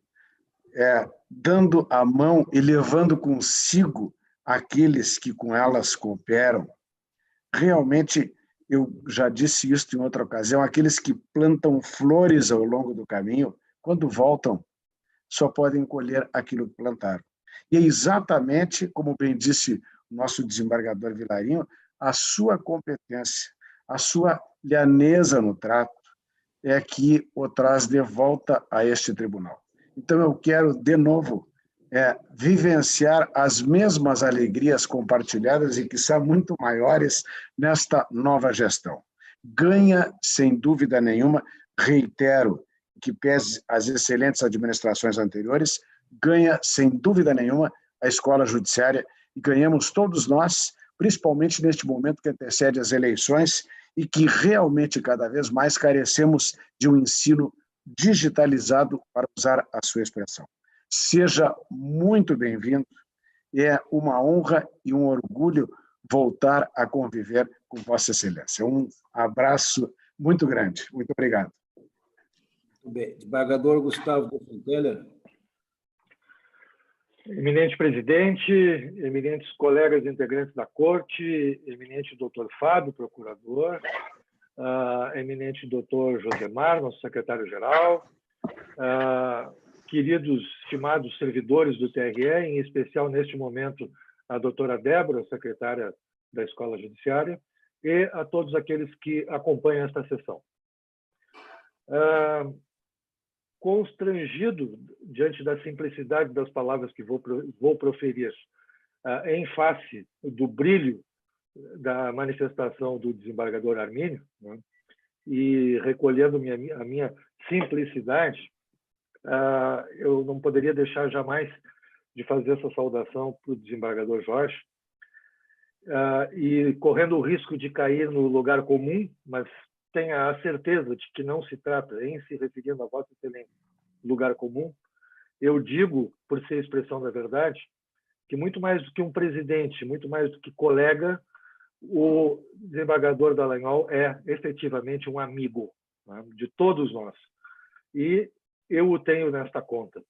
dando a mão e levando consigo aqueles que com elas cooperam, realmente, eu já disse isso em outra ocasião, aqueles que plantam flores ao longo do caminho, quando voltam, só podem colher aquilo que plantaram. E é exatamente, como bem disse o nosso desembargador Vilarinho, a sua competência, a sua lhaneza no trato é que o traz de volta a este tribunal. Então, eu quero, de novo, vivenciar as mesmas alegrias compartilhadas e que são muito maiores nesta nova gestão. Ganha, sem dúvida nenhuma, reitero, que pese as excelentes administrações anteriores, ganha, sem dúvida nenhuma, a escola judiciária, e ganhamos todos nós, principalmente neste momento que antecede as eleições e que realmente cada vez mais carecemos de um ensino digitalizado, para usar a sua expressão. Seja muito bem-vindo, é uma honra e um orgulho voltar a conviver com Vossa Excelência. Um abraço muito grande. Muito obrigado. Muito bem. Desembargador Gustavo da Fonteller. Eminente presidente, eminentes colegas integrantes da Corte, eminente doutor Fábio, procurador, eminente doutor Josemar, nosso secretário-geral, queridos, estimados servidores do TRE, em especial, neste momento, a doutora Débora, secretária da Escola Judiciária, e a todos aqueles que acompanham esta sessão. Constrangido diante da simplicidade das palavras que vou proferir, em face do brilho da manifestação do desembargador Armínio, né, e recolhendo a minha simplicidade, eu não poderia deixar jamais de fazer essa saudação para o desembargador Jorge, e correndo o risco de cair no lugar comum, mas tenha a certeza de que não se trata, em se referindo a Vossa Excelência, lugar comum, eu digo, por ser expressão da verdade, que muito mais do que um presidente, muito mais do que colega, o desembargador Dallagnol é efetivamente um amigo, né, de todos nós. E eu o tenho nesta conta.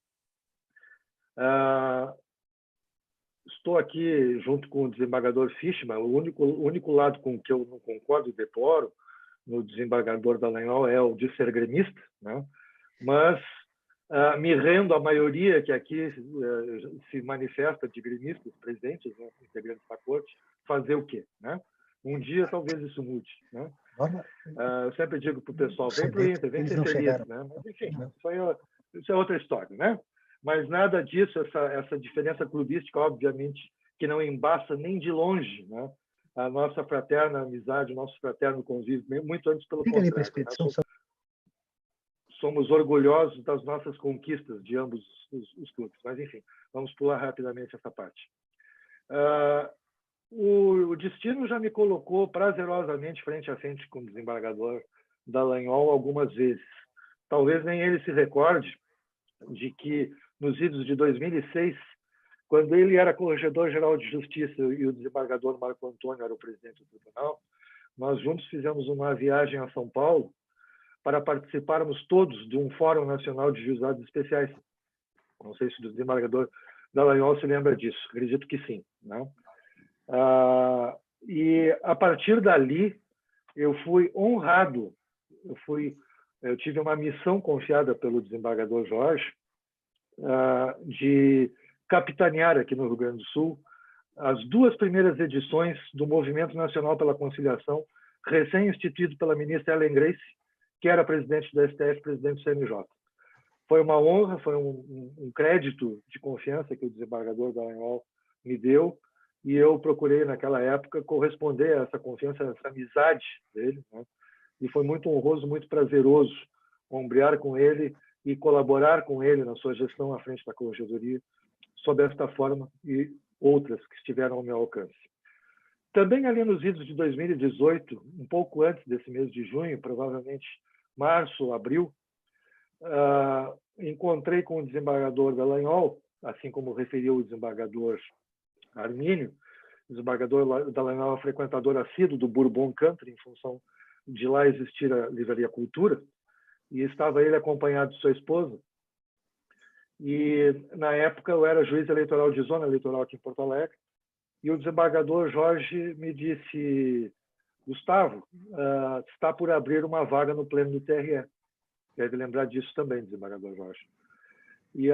estou aqui junto com o desembargador Fischmann. O único lado com que eu não concordo e deploro no desembargador Dallagnol é o de ser gremista, né? Mas me rendo à maioria que aqui se manifesta de gremistas presentes, né, integrantes da corte, fazer o quê, né? Um dia talvez isso mude, né? Eu sempre digo para o pessoal, vem para o Inter, vem ser feliz, né? Mas, enfim, isso é outra história, né? Mas nada disso, essa diferença clubística, obviamente, que não embaça nem de longe, né, a nossa fraterna amizade, o nosso fraterno convívio, muito antes pelo contrário. Né? Somos orgulhosos das nossas conquistas de ambos os clubes. Mas, enfim, vamos pular rapidamente essa parte. O destino já me colocou prazerosamente frente a frente com o desembargador Dallagnol algumas vezes. Talvez nem ele se recorde de que, nos idos de 2006, quando ele era corregedor-geral de Justiça e o desembargador Marco Antônio era o presidente do tribunal, nós juntos fizemos uma viagem a São Paulo para participarmos todos de um Fórum Nacional de Juizados Especiais. Não sei se o desembargador Dallagnol se lembra disso, acredito que sim, né? E, a partir dali, eu fui honrado, eu tive uma missão confiada pelo desembargador Jorge de capitanear aqui no Rio Grande do Sul as 2 primeiras edições do Movimento Nacional pela Conciliação, recém-instituído pela ministra Ellen Grace, que era presidente do STF, presidente do CNJ. Foi uma honra, foi um crédito de confiança que o desembargador Dallagnol me deu, e eu procurei, naquela época, corresponder a essa confiança, a essa amizade dele, né? E foi muito honroso, muito prazeroso ombrear com ele e colaborar com ele na sua gestão à frente da corregedoria, sob esta forma e outras que estiveram ao meu alcance. Também ali nos idos de 2018, um pouco antes desse mês de junho, provavelmente março, abril, encontrei com o desembargador Dallagnol, assim como referiu o desembargador Armínio. O desembargador Dallagnol é frequentador assíduo do Bourbon Country, em função de lá existir a Livraria Cultura, e estava ele acompanhado de sua esposa. E, na época, eu era juiz eleitoral de zona eleitoral aqui em Porto Alegre, e o desembargador Jorge me disse: Gustavo, está por abrir uma vaga no pleno do TRE. Deve lembrar disso também, desembargador Jorge. E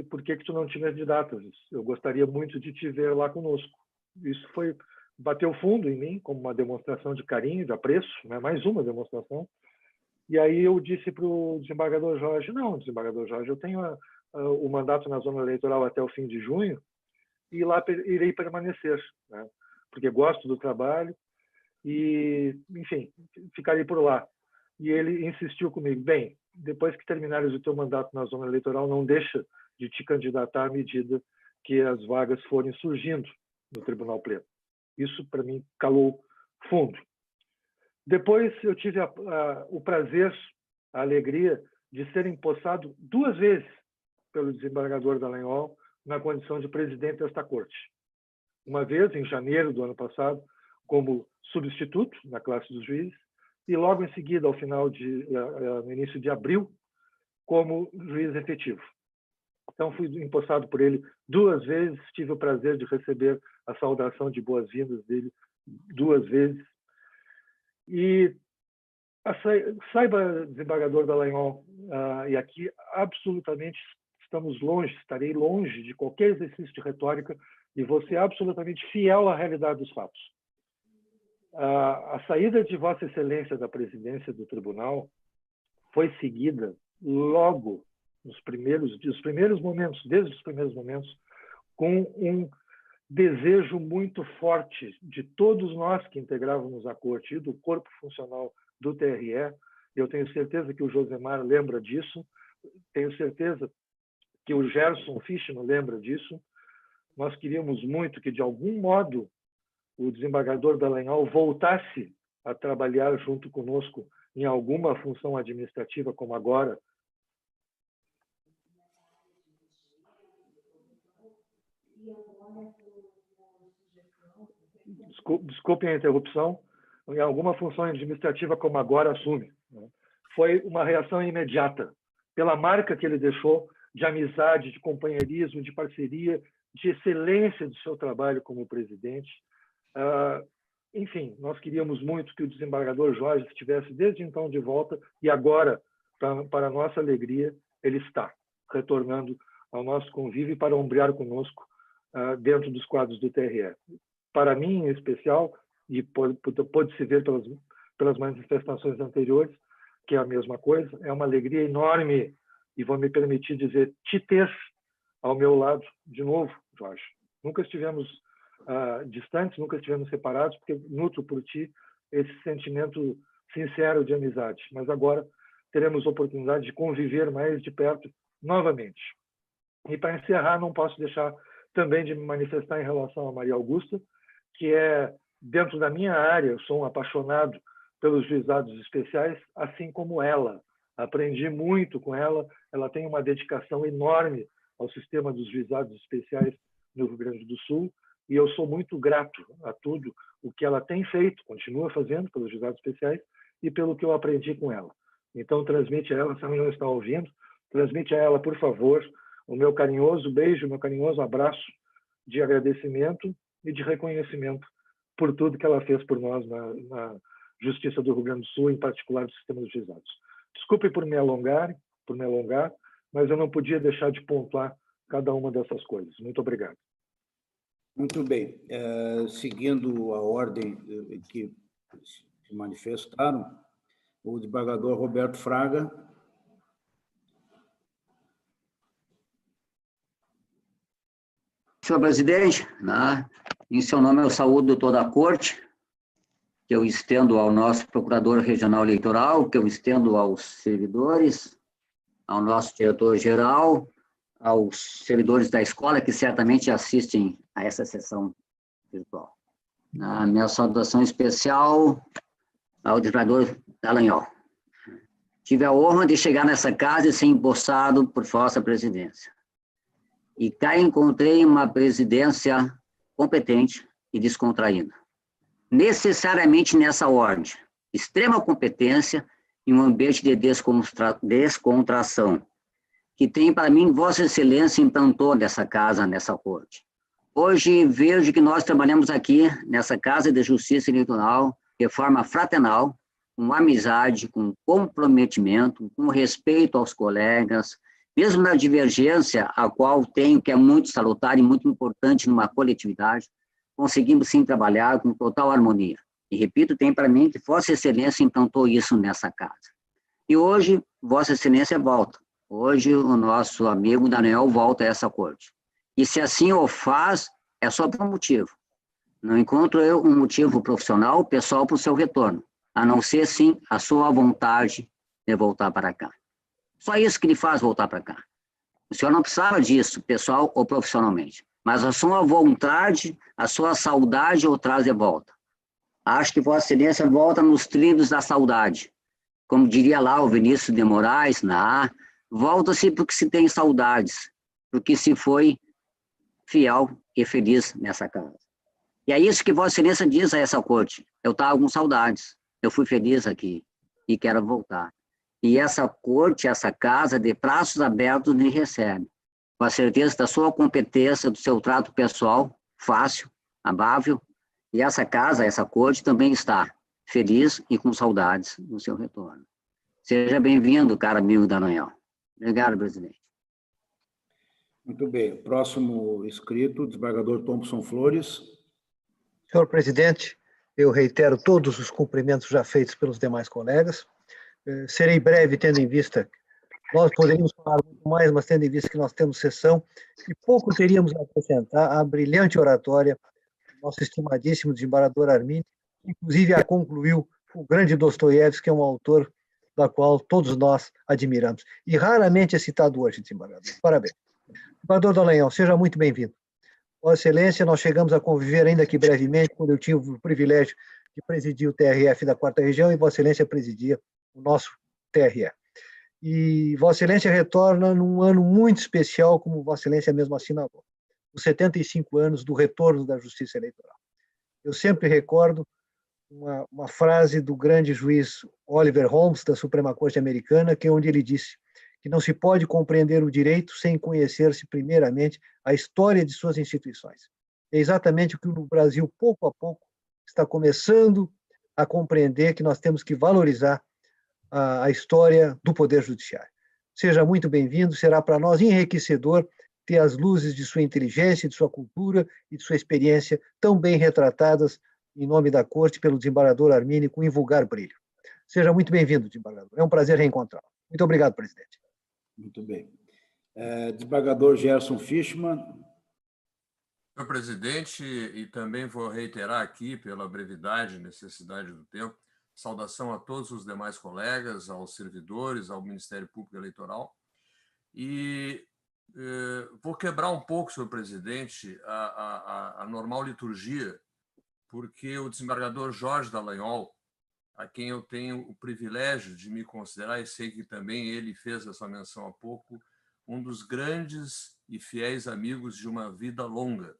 por que tu não te candidatas? Eu gostaria muito de te ver lá conosco. Isso bateu fundo em mim, como uma demonstração de carinho, de apreço, né? Mais uma demonstração. E aí eu disse para o desembargador Jorge: não, desembargador Jorge, eu tenho o mandato na zona eleitoral até o fim de junho, e lá irei permanecer, né? Porque gosto do trabalho e, enfim, ficarei por lá. E ele insistiu comigo: bem, depois que terminares o teu mandato na zona eleitoral, não deixa de te candidatar à medida que as vagas forem surgindo no Tribunal Pleno. Isso, para mim, calou fundo. Depois eu tive o prazer, a alegria de ser empossado 2 vezes pelo desembargador Dallagnol na condição de presidente desta corte. Uma vez, em janeiro do ano passado, como substituto na classe dos juízes, e logo em seguida, no início de abril, como juiz efetivo. Então, fui empossado por ele 2 vezes, tive o prazer de receber a saudação de boas-vindas dele 2 vezes. E saiba, desembargador Dallagnol, e aqui absolutamente estarei longe de qualquer exercício de retórica e vou ser absolutamente fiel à realidade dos fatos. A saída de Vossa Excelência da presidência do tribunal foi seguida logo nos primeiros momentos, desde os primeiros momentos, com um desejo muito forte de todos nós que integrávamos a corte e do corpo funcional do TRE. Eu tenho certeza que o Josemar lembra disso, tenho certeza que o Gerson Fischmann lembra disso. Nós queríamos muito que, de algum modo, o desembargador Dallagnol voltasse a trabalhar junto conosco em alguma função administrativa, como agora. Desculpem a interrupção. Em alguma função administrativa, como agora assume. Foi uma reação imediata, pela marca que ele deixou de amizade, de companheirismo, de parceria de excelência do seu trabalho como presidente. Enfim, nós queríamos muito que o desembargador Jorge estivesse desde então de volta e agora, para nossa alegria, ele está retornando ao nosso convívio para ombrear conosco dentro dos quadros do TRE. Para mim, em especial, e pode-se ver pelas manifestações anteriores, que é a mesma coisa, é uma alegria enorme, e vou me permitir dizer, te ter ao meu lado de novo, Jorge. Nunca estivemos distantes, nunca estivemos separados, porque nutro por ti esse sentimento sincero de amizade. Mas agora teremos oportunidade de conviver mais de perto novamente. E para encerrar, não posso deixar também de me manifestar em relação a Maria Augusta, que é, dentro da minha área, eu sou um apaixonado pelos juizados especiais, assim como ela. Aprendi muito com ela, ela tem uma dedicação enorme ao sistema dos juizados especiais no Rio Grande do Sul, e eu sou muito grato a tudo o que ela tem feito, continua fazendo pelos juizados especiais e pelo que eu aprendi com ela. Então, transmite a ela, se ela não está ouvindo, transmite a ela, por favor, o meu carinhoso beijo, o meu carinhoso abraço de agradecimento e de reconhecimento por tudo que ela fez por nós na Justiça do Rio Grande do Sul, em particular do sistema dos juizados. Desculpe por me alongar, mas eu não podia deixar de pontuar cada uma dessas coisas. Muito obrigado. Muito bem. Seguindo a ordem que se manifestaram, o desembargador Roberto Fraga. Senhor presidente, em seu nome eu saúdo toda a corte, que eu estendo ao nosso procurador regional eleitoral, que eu estendo aos servidores, ao nosso diretor-geral, aos servidores da escola, que certamente assistem a essa sessão virtual. A minha saudação especial ao desembargador Dallagnol. Tive a honra de chegar nessa casa e ser empossado por vossa presidência. E cá encontrei uma presidência competente e descontraída. Necessariamente nessa ordem, extrema competência e um ambiente de descontração, que tem para mim Vossa Excelência implantou nessa casa, nessa corte. Hoje vejo que nós trabalhamos aqui nessa Casa de Justiça Eleitoral de forma fraternal, com amizade, com comprometimento, com respeito aos colegas, mesmo na divergência, a qual tenho, que é muito salutar e muito importante numa coletividade, conseguimos sim trabalhar com total harmonia. E repito, tem para mim que Vossa Excelência implantou isso nessa casa. E hoje, Vossa Excelência volta. Hoje, o nosso amigo Daniel volta a essa corte. E se assim o faz, é só por um motivo. Não encontro eu um motivo profissional, pessoal, para o seu retorno, a não ser, sim, a sua vontade de voltar para cá. Só isso que lhe faz voltar para cá. O senhor não precisava disso, pessoal ou profissionalmente, mas a sua vontade, a sua saudade o traz de volta. Acho que Vossa Excelência volta nos trilhos da saudade. Como diria lá o Vinícius de Moraes, volta-se porque se tem saudades, porque se foi fiel e feliz nessa casa. E é isso que Vossa Excelência diz a essa corte. Eu estava com saudades, eu fui feliz aqui e quero voltar. E essa corte, essa casa, de braços abertos, me recebe, com a certeza da sua competência, do seu trato pessoal, fácil, amável, e essa casa, essa corte também está feliz e com saudades no seu retorno. Seja bem-vindo, caro amigo Dallagnol. Obrigado, presidente. Muito bem. Próximo inscrito, desembargador Thompson Flores. Senhor presidente, eu reitero todos os cumprimentos já feitos pelos demais colegas. Serei breve, tendo em vista, nós poderíamos falar muito mais, mas tendo em vista que nós temos sessão, e pouco teríamos a acrescentar à brilhante oratória do nosso estimadíssimo desembargador Arminio, que inclusive a concluiu o grande Dostoiévski, que é um autor da qual todos nós admiramos. E raramente é citado hoje, desembargador. Parabéns. Desembargador Dallagnol, seja muito bem-vindo. Vossa Excelência, nós chegamos a conviver ainda aqui brevemente, quando eu tive o privilégio de presidir o TRF da 4ª Região, e Vossa Excelência presidia o nosso TRE. E Vossa Excelência retorna num ano muito especial, como Vossa Excelência mesmo assinalou, os 75 anos do retorno da Justiça Eleitoral. Eu sempre recordo uma frase do grande juiz Oliver Holmes, da Suprema Corte Americana, que é onde ele disse que não se pode compreender o direito sem conhecer-se primeiramente a história de suas instituições. É exatamente o que o Brasil, pouco a pouco, está começando a compreender, que nós temos que valorizar a história do Poder Judiciário. Seja muito bem-vindo, será para nós enriquecedor ter as luzes de sua inteligência, de sua cultura e de sua experiência tão bem retratadas em nome da Corte pelo desembargador Arminio com invulgar brilho. Seja muito bem-vindo, desembargador. É um prazer reencontrá-lo. Muito obrigado, presidente. Muito bem. Desembargador Gerson Fischmann. Senhor presidente, e também vou reiterar aqui, pela brevidade e necessidade do tempo, saudação a todos os demais colegas, aos servidores, ao Ministério Público Eleitoral. E vou quebrar um pouco, senhor presidente, a normal liturgia, porque o desembargador Jorge Dallagnol, a quem eu tenho o privilégio de me considerar, e sei que também ele fez essa menção há pouco, um dos grandes e fiéis amigos de uma vida longa.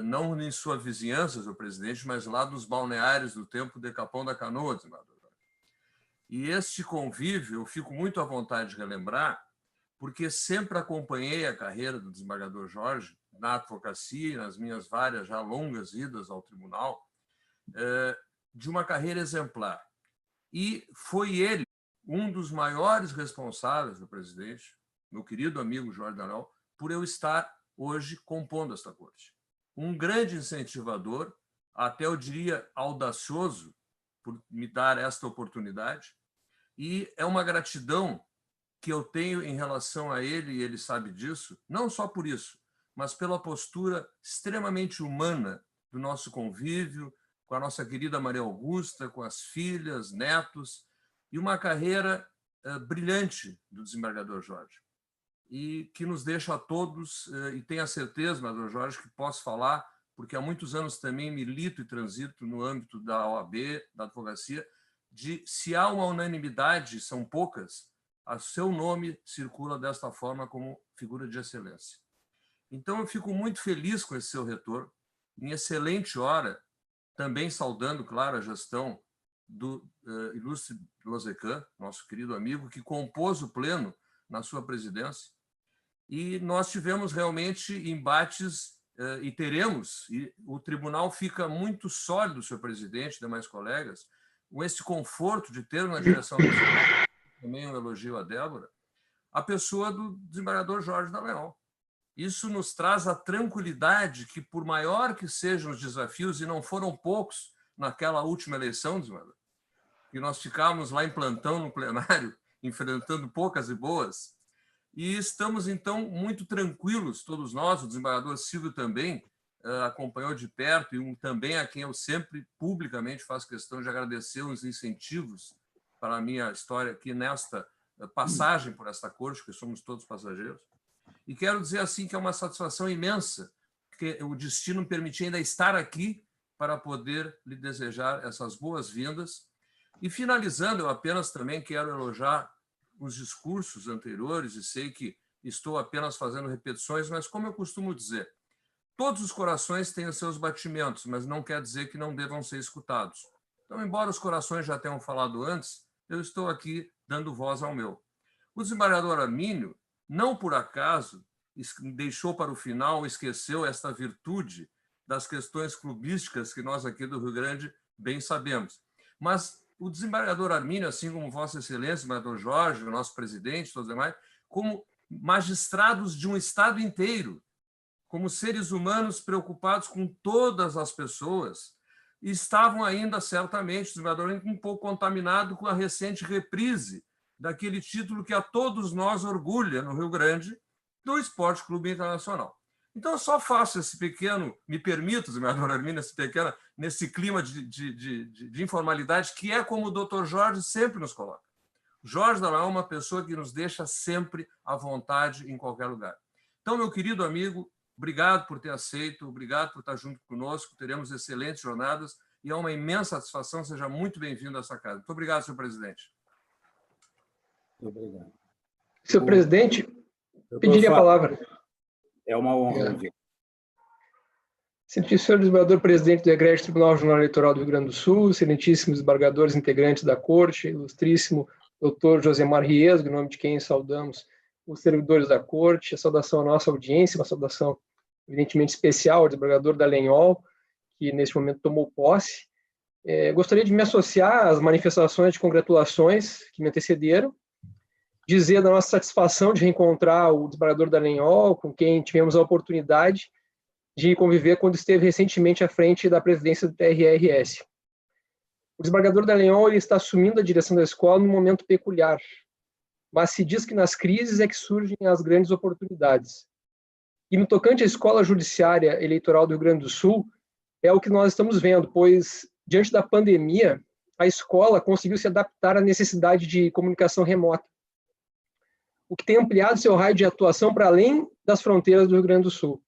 Não em sua vizinhança, senhor presidente, mas lá dos balneários do tempo de Capão da Canoa, desembargador. E este convívio eu fico muito à vontade de relembrar, porque sempre acompanhei a carreira do desembargador Jorge na advocacia e nas minhas várias já longas idas ao tribunal, de uma carreira exemplar. E foi ele um dos maiores responsáveis, senhor presidente, meu querido amigo Jorge Dallagnol, por eu estar hoje compondo esta corte. Um grande incentivador, até eu diria audacioso, por me dar esta oportunidade, e é uma gratidão que eu tenho em relação a ele, e ele sabe disso, não só por isso, mas pela postura extremamente humana do nosso convívio, com a nossa querida Maria Augusta, com as filhas, netos, e uma carreira brilhante do desembargador Jorge, e que nos deixa a todos, e tenho a certeza, desembargador Jorge, que posso falar, porque há muitos anos também milito e transito no âmbito da OAB, da advocacia, de se há uma unanimidade, são poucas, a seu nome circula desta forma como figura de excelência. Então, eu fico muito feliz com esse seu retorno, em excelente hora, também saudando, claro, a gestão do ilustre Losecan, nosso querido amigo, que compôs o pleno na sua presidência. E nós tivemos realmente embates, e teremos, e o tribunal fica muito sólido, senhor presidente, demais colegas, com esse conforto de ter na direção do tribunal, também um elogio a Débora, a pessoa do desembargador Jorge Dallagnol. Isso nos traz a tranquilidade que, por maior que sejam os desafios, e não foram poucos naquela última eleição, desembargador, que nós ficávamos lá em plantão no plenário, enfrentando poucas e boas, e estamos, então, muito tranquilos, todos nós, o desembargador Silvio também acompanhou de perto, e também a quem eu sempre publicamente faço questão de agradecer os incentivos para a minha história aqui nesta passagem por esta corte, que somos todos passageiros. E quero dizer assim que é uma satisfação imensa, que o destino me permitiu ainda estar aqui para poder lhe desejar essas boas-vindas. E finalizando, eu apenas também quero elogiar os discursos anteriores, e sei que estou apenas fazendo repetições, mas como eu costumo dizer, todos os corações têm os seus batimentos, mas não quer dizer que não devam ser escutados. Então, embora os corações já tenham falado antes, eu estou aqui dando voz ao meu. O desembargador Arminio, não por acaso, deixou para o final, esqueceu esta virtude das questões clubísticas que nós aqui do Rio Grande bem sabemos. Mas o desembargador Arminio, assim como Vossa Excelência, o desembargador Jorge, o nosso presidente, todos os demais, como magistrados de um Estado inteiro, como seres humanos preocupados com todas as pessoas, e estavam ainda, certamente, o desembargador um pouco contaminado com a recente reprise daquele título que a todos nós orgulha no Rio Grande, do Esporte Clube Internacional. Então, eu só faço esse pequeno, me permito, desembargador Arminio, nesse clima de informalidade, que é como o doutor Jorge sempre nos coloca. Jorge Dallagnol é uma pessoa que nos deixa sempre à vontade em qualquer lugar. Então, meu querido amigo, obrigado por ter aceito, obrigado por estar junto conosco, teremos excelentes jornadas e é uma imensa satisfação, seja muito bem-vindo a essa casa. Muito obrigado, senhor presidente. Muito obrigado. Senhor presidente, pediria a palavra. É uma honra ouvir. Excelentíssimo senhor desembargador-presidente do Egrégio Tribunal Regional Eleitoral do Rio Grande do Sul, excelentíssimos desembargadores integrantes da Corte, ilustríssimo doutor Josemar Riesgo, em nome de quem saudamos os servidores da Corte, a saudação à nossa audiência, uma saudação evidentemente especial ao desembargador Dallagnol, que neste momento tomou posse. Gostaria de me associar às manifestações de congratulações que me antecederam, dizer da nossa satisfação de reencontrar o desembargador Dallagnol, com quem tivemos a oportunidade de conviver quando esteve recentemente à frente da presidência do TRRS. O desembargador Dallagnol ele está assumindo a direção da escola num momento peculiar, mas se diz que nas crises é que surgem as grandes oportunidades. E no tocante à Escola Judiciária Eleitoral do Rio Grande do Sul, é o que nós estamos vendo, pois, diante da pandemia, a escola conseguiu se adaptar à necessidade de comunicação remota, o que tem ampliado seu raio de atuação para além das fronteiras do Rio Grande do Sul.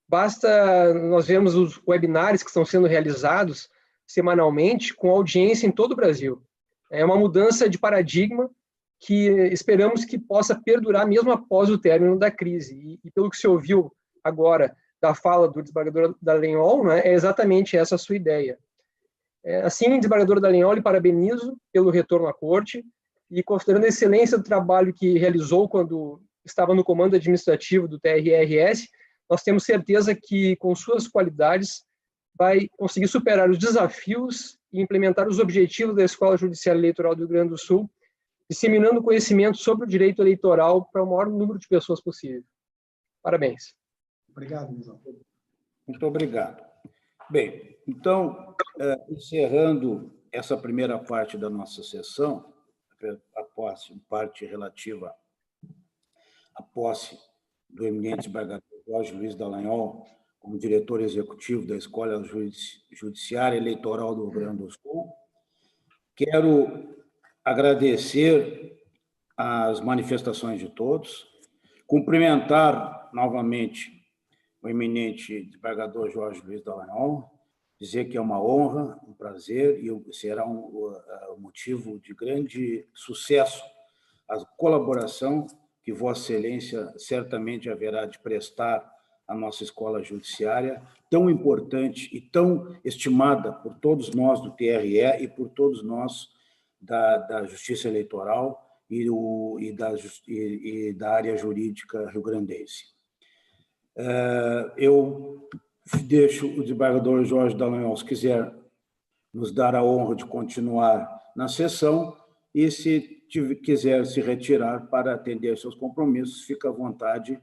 Basta nós vermos os webinários que estão sendo realizados semanalmente com audiência em todo o Brasil. É uma mudança de paradigma que esperamos que possa perdurar mesmo após o término da crise. E pelo que se ouviu agora da fala do desembargador Dallagnol, né, é exatamente essa a sua ideia. Assim, desembargador Dallagnol, lhe parabenizo pelo retorno à corte e considerando a excelência do trabalho que realizou quando estava no comando administrativo do TRRS, nós temos certeza que, com suas qualidades, vai conseguir superar os desafios e implementar os objetivos da Escola Judiciária Eleitoral do Rio Grande do Sul, disseminando conhecimento sobre o direito eleitoral para o maior número de pessoas possível. Parabéns. Obrigado, Luizão. Muito obrigado. Bem, então, encerrando essa primeira parte da nossa sessão, a parte relativa à posse do eminente desembargador Jorge Luiz Dallagnol como diretor executivo da Escola Judiciária Eleitoral do Rio Grande do Sul, quero agradecer as manifestações de todos, cumprimentar novamente o eminente desembargador Jorge Luiz Dallagnol, dizer que é uma honra, um prazer e será um motivo de grande sucesso a colaboração que Vossa Excelência certamente haverá de prestar à nossa escola judiciária, tão importante e tão estimada por todos nós do TRE e por todos nós da Justiça Eleitoral e da área jurídica rio-grandense. Eu deixo o desembargador Jorge Dallagnol, se quiser nos dar a honra de continuar na sessão, e se quiser se retirar para atender seus compromissos, fica à vontade,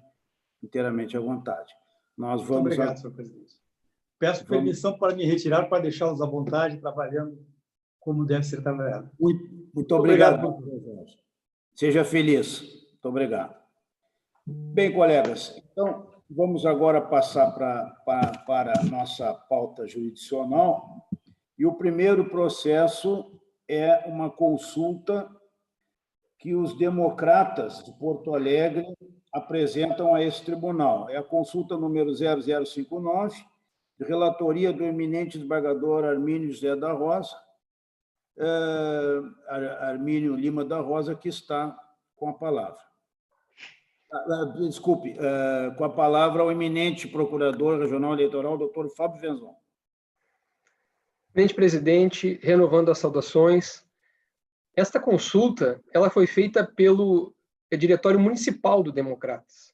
inteiramente à vontade. Nós vamos... Muito obrigado, senhor presidente. Peço permissão para me retirar, para deixá-los à vontade, trabalhando como deve ser trabalhado. Muito obrigado, Jorge. Seja feliz. Muito obrigado. Bem, colegas, então, vamos agora passar para a nossa pauta jurisdicional. E o primeiro processo é uma consulta que os democratas de Porto Alegre apresentam a esse tribunal. É a consulta número 0059, de relatoria do eminente desembargador Armínio José da Rosa, Armínio Lima da Rosa, que está com a palavra. Desculpe, com a palavra o eminente procurador regional eleitoral, doutor Fábio Venzon. Eminente presidente, renovando as saudações. Esta consulta ela foi feita pelo Diretório Municipal do Democratas.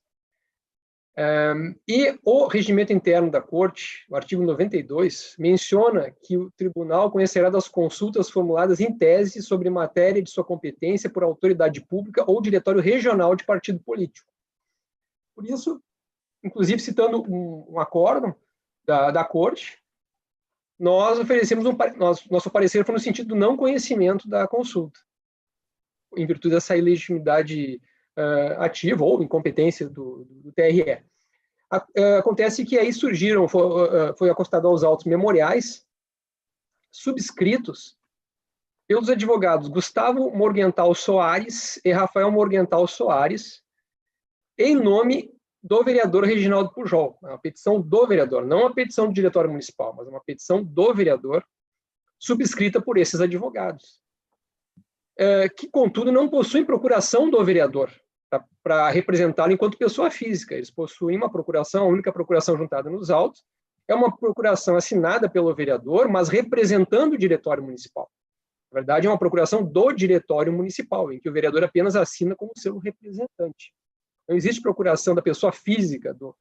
E o regimento interno da Corte, o artigo 92, menciona que o tribunal conhecerá das consultas formuladas em tese sobre matéria de sua competência por autoridade pública ou diretório regional de partido político. Por isso, inclusive citando um acórdão da Corte, nós oferecemos nosso parecer foi no sentido do não conhecimento da consulta, em virtude dessa ilegitimidade ativa ou incompetência do TRE. Acontece que aí surgiram, foi acostado aos autos memoriais, subscritos pelos advogados Gustavo Morgenthal Soares e Rafael Morgenthal Soares, em nome do vereador Reginaldo Pujol. É uma petição do vereador, não uma petição do diretório municipal, mas uma petição do vereador, subscrita por esses advogados, que, contudo, não possuem procuração do vereador para representá-lo enquanto pessoa física. Eles possuem uma procuração, a única procuração juntada nos autos, é uma procuração assinada pelo vereador, mas representando o diretório municipal. Na verdade, é uma procuração do diretório municipal, em que o vereador apenas assina como seu representante. Não existe procuração da pessoa física do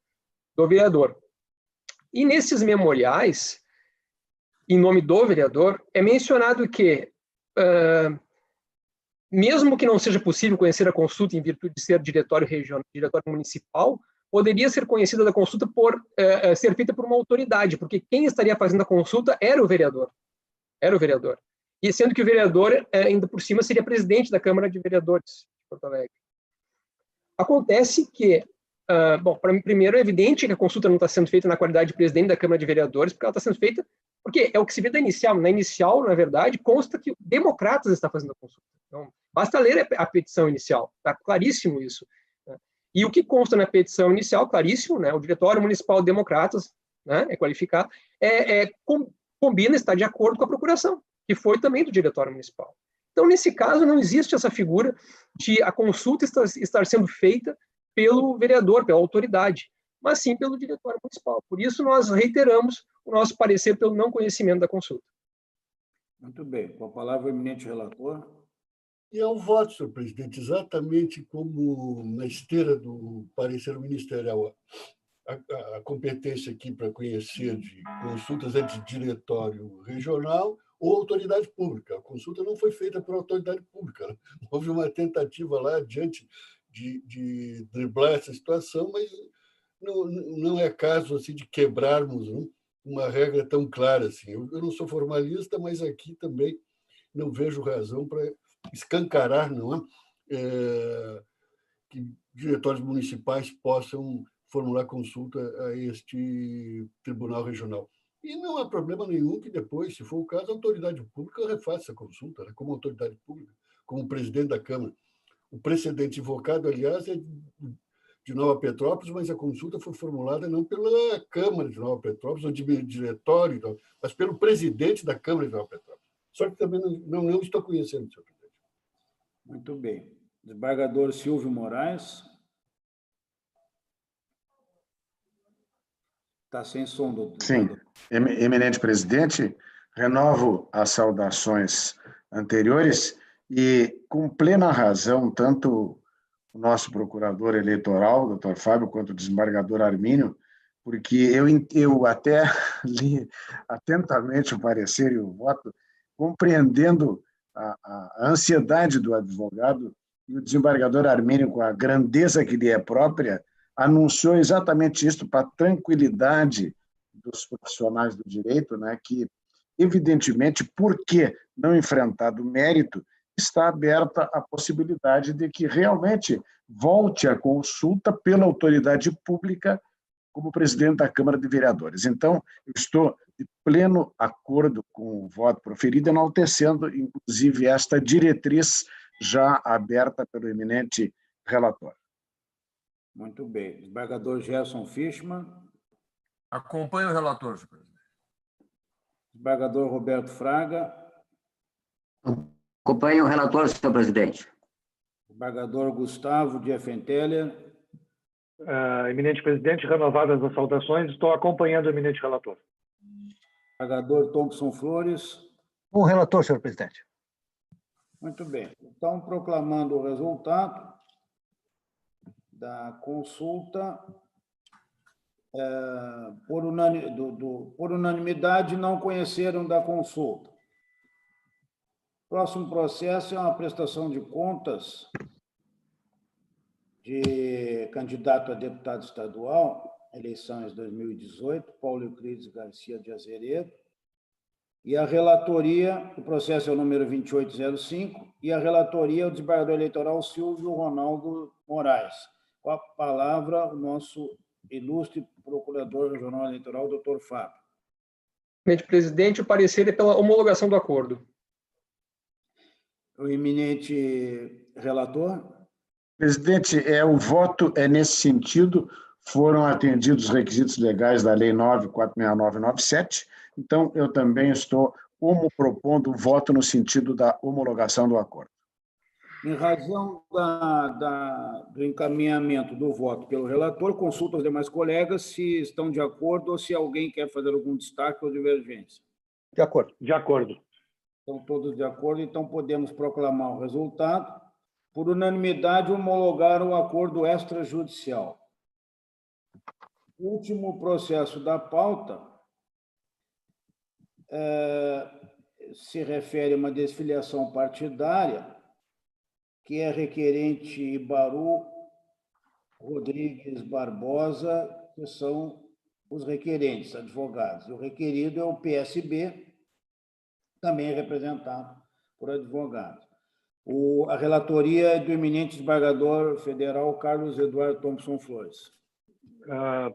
vereador. E nesses memoriais, em nome do vereador, é mencionado que, mesmo que não seja possível conhecer a consulta em virtude de ser diretório regional, diretório municipal, poderia ser conhecida da consulta por ser feita por uma autoridade, porque quem estaria fazendo a consulta era o vereador. Era o vereador. E sendo que o vereador, ainda por cima, seria presidente da Câmara de Vereadores de Porto Alegre. Acontece que, bom, para mim, primeiro, é evidente que a consulta não está sendo feita na qualidade de presidente da Câmara de Vereadores, porque ela está sendo feita, porque é o que se vê da inicial. Na inicial, na verdade, consta que o Democratas está fazendo a consulta. Então, basta ler a petição inicial, está claríssimo isso. Né? E o que consta na petição inicial, claríssimo, né, o Diretório Municipal de Democratas, né, é qualificado, combina, está de acordo com a procuração, que foi também do Diretório Municipal. Então, nesse caso, não existe essa figura de a consulta estar sendo feita pelo vereador, pela autoridade, mas sim pelo Diretório Municipal. Por isso, nós reiteramos o nosso parecer pelo não conhecimento da consulta. Muito bem. Com a palavra, o eminente relator. E ao voto, senhor presidente, exatamente como na esteira do parecer ministerial, a competência aqui para conhecer de consultas é de diretório regional ou autoridade pública. A consulta não foi feita por autoridade pública. Né? Houve uma tentativa lá diante de driblar essa situação, mas não é caso assim, de quebrarmos uma regra tão clara assim. Eu não sou formalista, mas aqui também não vejo razão para escancarar, não é? Que diretórios municipais possam formular consulta a este tribunal regional. E não há problema nenhum que depois, se for o caso, a autoridade pública refaça a consulta, né? Como autoridade pública, como presidente da Câmara. O precedente invocado, aliás, é de Nova Petrópolis, mas a consulta foi formulada não pela Câmara de Nova Petrópolis, ou de diretório, mas pelo presidente da Câmara de Nova Petrópolis. Só que também não estou conhecendo, senhor presidente. Muito bem. Desembargador Silvio Moraes. Está sem som, doutor. Sim. Eminente presidente, renovo as saudações anteriores e, com plena razão, tanto o nosso procurador eleitoral, doutor Fábio, quanto o desembargador Armínio, porque eu até li atentamente o parecer e o voto, compreendendo a ansiedade do advogado, e o desembargador Armínio, com a grandeza que lhe é própria, anunciou exatamente isso para a tranquilidade dos profissionais do direito, né, que, evidentemente, por que não enfrentar o mérito, está aberta a possibilidade de que realmente volte a consulta pela autoridade pública como presidente da Câmara de Vereadores. Então, eu estou de pleno acordo com o voto proferido, enaltecendo, inclusive, esta diretriz já aberta pelo eminente relator. Muito bem. Desembargador Gerson Fischmann. Acompanho o relator, senhor presidente. Desembargador Roberto Fraga. Acompanho o relator, senhor presidente. Desembargador Gustavo de Effenteler. Eminente presidente, renovadas as saudações, estou acompanhando o eminente relator. Desembargador Thompson Flores. Com o relator, senhor presidente. Muito bem. Então, proclamando o resultado da consulta, por unanimidade, não conheceram da consulta. Próximo processo é uma prestação de contas de candidato a deputado estadual, eleições 2018, Paulo Euclides Garcia de Azeredo, e a relatoria, o processo é o número 2805, e a relatoria é o desembargador eleitoral Silvio Ronaldo Moraes. Com a palavra, o nosso ilustre procurador regional eleitoral, doutor Fábio. Eminente presidente, o parecer é pela homologação do acordo. O eminente relator. Presidente, o voto é nesse sentido, foram atendidos os requisitos legais da Lei 9.469/97, então eu também estou propondo o voto no sentido da homologação do acordo. Em razão do encaminhamento do voto pelo relator, consulto aos demais colegas se estão de acordo ou se alguém quer fazer algum destaque ou divergência. De acordo. De acordo. Estão todos de acordo, então podemos proclamar o resultado. Por unanimidade, homologaram o acordo extrajudicial. O último processo da pauta se refere a uma desfiliação partidária, que é requerente Ibaru Rodrigues Barbosa, que são os requerentes, advogados. O requerido é o PSB, também é representado por advogados. A relatoria é do eminente desembargador federal Carlos Eduardo Thompson Flores.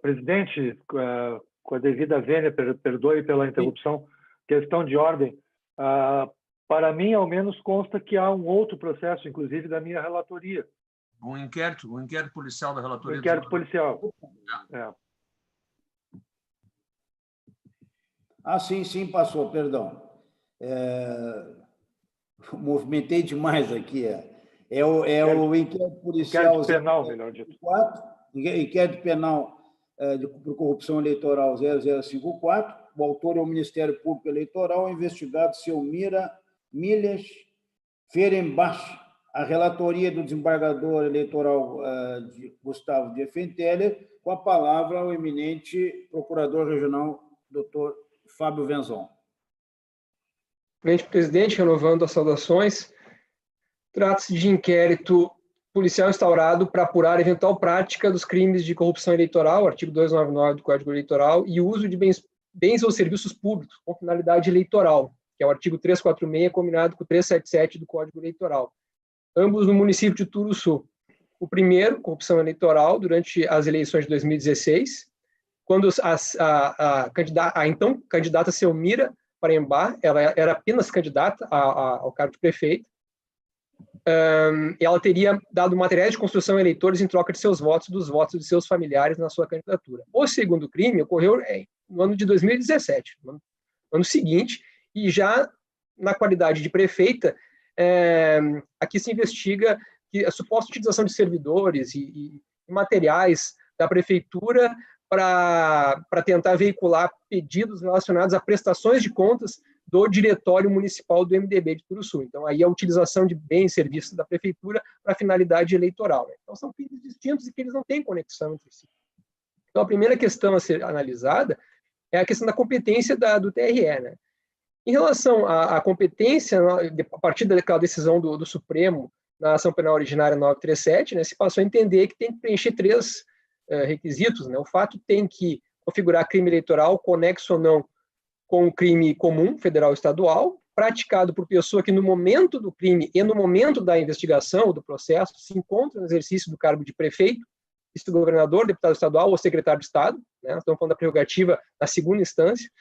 Presidente, com a devida vênia, perdoe pela interrupção, questão de ordem. Para mim, ao menos, consta que há um outro processo, inclusive da minha relatoria. Um inquérito policial da relatoria. Um inquérito policial. Sim, passou, perdão. Movimentei demais aqui. É o inquérito policial... Inquérito penal, melhor dito. Inquérito penal por corrupção eleitoral 0054. O autor é o Ministério Público Eleitoral, o investigado Selmira Milhas Ferenbach. A relatoria do desembargador eleitoral Gustavo de Effenteler, com a palavra ao eminente procurador regional, doutor Fábio Venzon. Presidente, renovando as saudações, trata-se de inquérito policial instaurado para apurar eventual prática dos crimes de corrupção eleitoral, artigo 299 do Código Eleitoral, e uso de bens ou serviços públicos com finalidade eleitoral, que é o artigo 346, combinado com o 377 do Código Eleitoral, ambos no município de Turuçu. O primeiro, corrupção eleitoral, durante as eleições de 2016, quando a então candidata Selmira Parembá, ela era apenas candidata ao cargo de prefeito, ela teria dado materiais de construção a eleitores em troca de seus votos, dos votos de seus familiares na sua candidatura. O segundo crime ocorreu no ano de 2017, no ano seguinte, e já na qualidade de prefeita, aqui se investiga que a suposta utilização de servidores e materiais da prefeitura para tentar veicular pedidos relacionados a prestações de contas do Diretório Municipal do MDB de Turuçu. Então, aí a utilização de bens e serviços da prefeitura para finalidade eleitoral. Né? Então, são crimes distintos e que eles não têm conexão entre si. Então, a primeira questão a ser analisada é a questão da competência do TRE. Né? Em relação à competência, a partir daquela decisão do Supremo na ação penal originária 937, né, se passou a entender que tem que preencher 3 requisitos. Né? O fato tem que configurar crime eleitoral conexo ou não com um crime comum, federal ou estadual, praticado por pessoa que no momento do crime e no momento da investigação ou do processo se encontra no exercício do cargo de prefeito, vice-governador, deputado estadual ou secretário de Estado, né? Estamos falando da prerrogativa na segunda instância,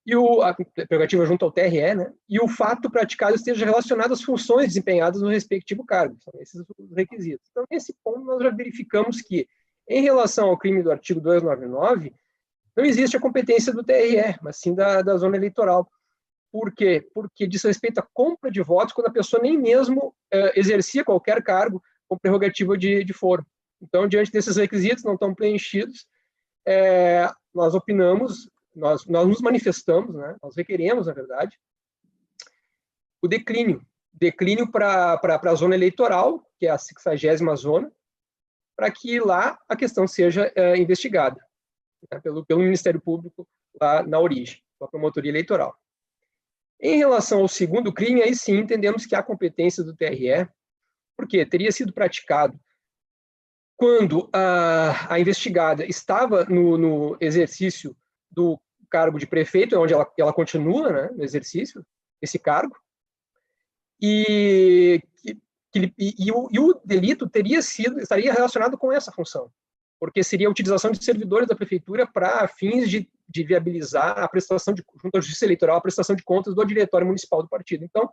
e a prerrogativa junto ao TRE, né? E o fato praticado esteja relacionado às funções desempenhadas no respectivo cargo. São esses os requisitos. Então, nesse ponto, nós já verificamos que, em relação ao crime do artigo 299, não existe a competência do TRE, mas sim da zona eleitoral. Por quê? Porque diz respeito à compra de votos quando a pessoa nem mesmo exercia qualquer cargo com prerrogativa de foro. Então, diante desses requisitos não estão preenchidos, nós opinamos, nós nos manifestamos, né, nós requeremos, na verdade, o declínio para a zona eleitoral, que é a 60ª zona, para que lá a questão seja investigada, né, pelo Ministério Público lá na origem, a promotoria eleitoral. Em relação ao segundo crime, aí sim entendemos que há competência do TRE, porque teria sido praticado quando a investigada estava no exercício do cargo de prefeito, onde ela continua, né, no exercício desse cargo, e o delito estaria relacionado com essa função, porque seria a utilização de servidores da prefeitura para fins de viabilizar a prestação junto à Justiça Eleitoral, a prestação de contas do Diretório Municipal do partido. Então,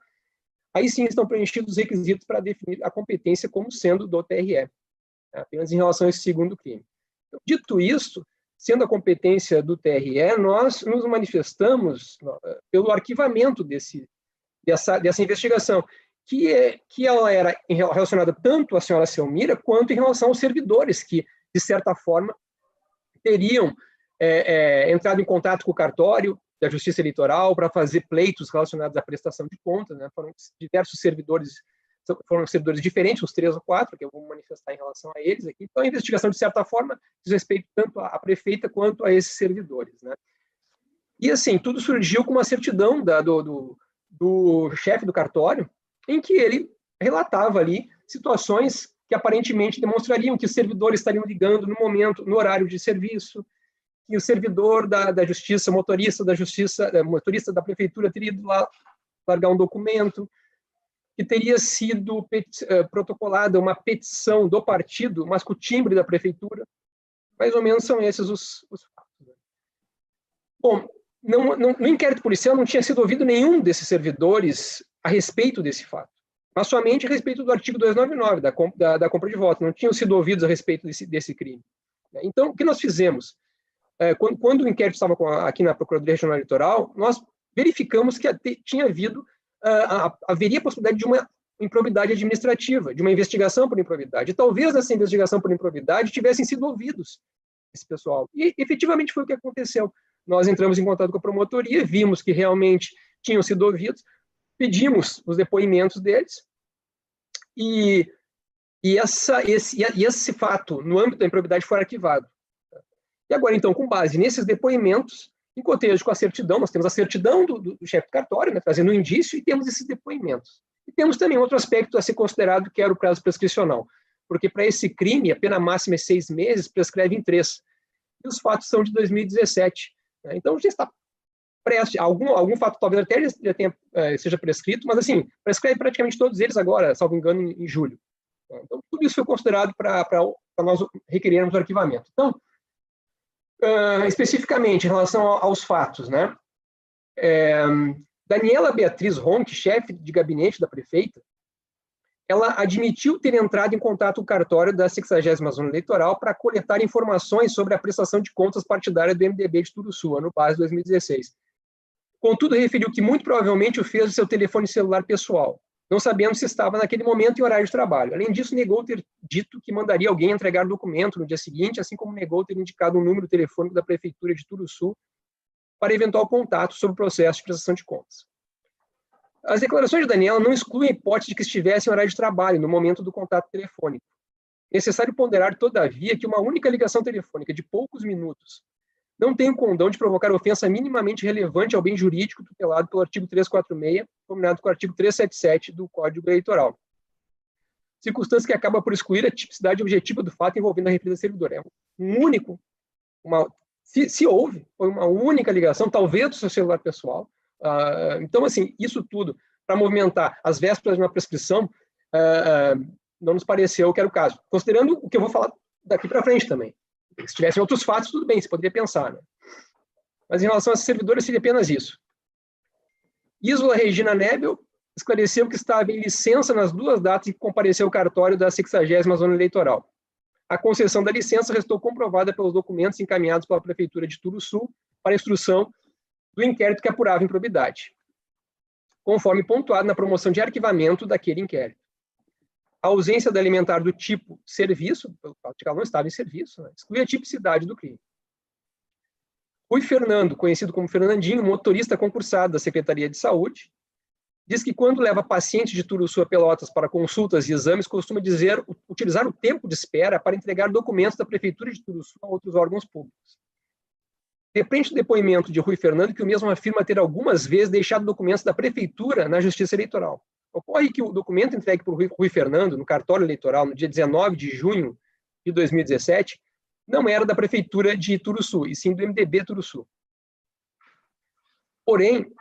aí sim estão preenchidos os requisitos para definir a competência como sendo do TRE, apenas em relação a esse segundo crime. Então, dito isso, sendo a competência do TRE, nós nos manifestamos pelo arquivamento dessa investigação, que ela era relacionada tanto à senhora Selmira quanto em relação aos servidores que, de certa forma, teriam entrado em contato com o cartório da Justiça Eleitoral para fazer pleitos relacionados à prestação de contas, né? Foram diversos servidores, foram servidores diferentes, uns 3 ou 4, que eu vou manifestar em relação a eles aqui. Então, a investigação, de certa forma, diz respeito tanto à prefeita quanto a esses servidores, né? E, assim, tudo surgiu com uma certidão do chefe do cartório, em que ele relatava ali situações que aparentemente demonstrariam que os servidores estariam ligando no horário de serviço, que o servidor da justiça, motorista da prefeitura teria ido lá largar um documento, que teria sido protocolada uma petição do partido, mas com o timbre da prefeitura. Mais ou menos são esses os fatos. Bom, no inquérito policial não tinha sido ouvido nenhum desses servidores a respeito desse fato, mas somente a respeito do artigo 299, da compra de votos. Não tinham sido ouvidos a respeito desse crime. Então, o que nós fizemos? Quando o inquérito estava aqui na Procuradoria Regional Eleitoral, nós verificamos que haveria a possibilidade de uma improbidade administrativa, de uma investigação por improbidade. E talvez nessa investigação por improbidade tivessem sido ouvidos esse pessoal. E efetivamente foi o que aconteceu. Nós entramos em contato com a promotoria, vimos que realmente tinham sido ouvidos, pedimos os depoimentos deles, e esse fato, no âmbito da improbidade, foi arquivado. E agora, então, com base nesses depoimentos, em cotejo com a certidão, nós temos a certidão do chefe do cartório, né, trazendo um indício, e temos esses depoimentos. E temos também outro aspecto a ser considerado, que era o prazo prescricional, porque para esse crime, a pena máxima é 6 meses, prescreve em 3. E os fatos são de 2017. Né? Então, já está prestes. Algum fato talvez até seja prescrito, mas, assim, prescreve praticamente todos eles agora, salvo engano, em julho. Então, tudo isso foi considerado para nós requerermos o arquivamento. Então, especificamente em relação aos fatos, né? Daniela Beatriz Ronck, chefe de gabinete da prefeita, ela admitiu ter entrado em contato com o cartório da 60ª Zona Eleitoral para coletar informações sobre a prestação de contas partidária do MDB de Turuçu, ano base 2016. Contudo, referiu que muito provavelmente o fez do seu telefone celular pessoal, não sabendo se estava naquele momento em horário de trabalho. Além disso, negou ter dito que mandaria alguém entregar documento no dia seguinte, assim como negou ter indicado um número telefônico da Prefeitura de Turuçu para eventual contato sobre o processo de prestação de contas. As declarações de Daniela não excluem a hipótese de que estivesse em horário de trabalho no momento do contato telefônico. É necessário ponderar, todavia, que uma única ligação telefônica de poucos minutos não tem o condão de provocar ofensa minimamente relevante ao bem jurídico tutelado pelo artigo 346, combinado com o artigo 377 do Código Eleitoral. Circunstância que acaba por excluir a tipicidade objetiva do fato envolvendo a referida servidora. Se houve, foi uma única ligação, talvez do seu celular pessoal. Então, assim, isso tudo, para movimentar as vésperas de uma prescrição, não nos pareceu que era o caso. Considerando o que eu vou falar daqui para frente também. Se tivessem outros fatos, tudo bem, você poderia pensar, né? Mas em relação a servidores, seria apenas isso. Isola Regina Nebel esclareceu que estava em licença nas 2 datas em que compareceu ao cartório da 60ª Zona Eleitoral. A concessão da licença restou comprovada pelos documentos encaminhados pela Prefeitura de Turuçu para a instrução do inquérito que apurava improbidade, conforme pontuado na promoção de arquivamento daquele inquérito. A ausência da alimentar do tipo serviço, pelo fato de que ela não estava em serviço, né, exclui a tipicidade do crime. Rui Fernando, conhecido como Fernandinho, motorista concursado da Secretaria de Saúde, diz que quando leva pacientes de Turuçu a Pelotas para consultas e exames, costuma utilizar o tempo de espera para entregar documentos da Prefeitura de Turuçu a outros órgãos públicos. Depende do depoimento de Rui Fernando que o mesmo afirma ter algumas vezes deixado documentos da Prefeitura na Justiça Eleitoral. Ocorre que o documento entregue por Rui Fernando no cartório eleitoral no dia 19 de junho de 2017 não era da Prefeitura de Turuçu, e sim do MDB Turuçu. Porém,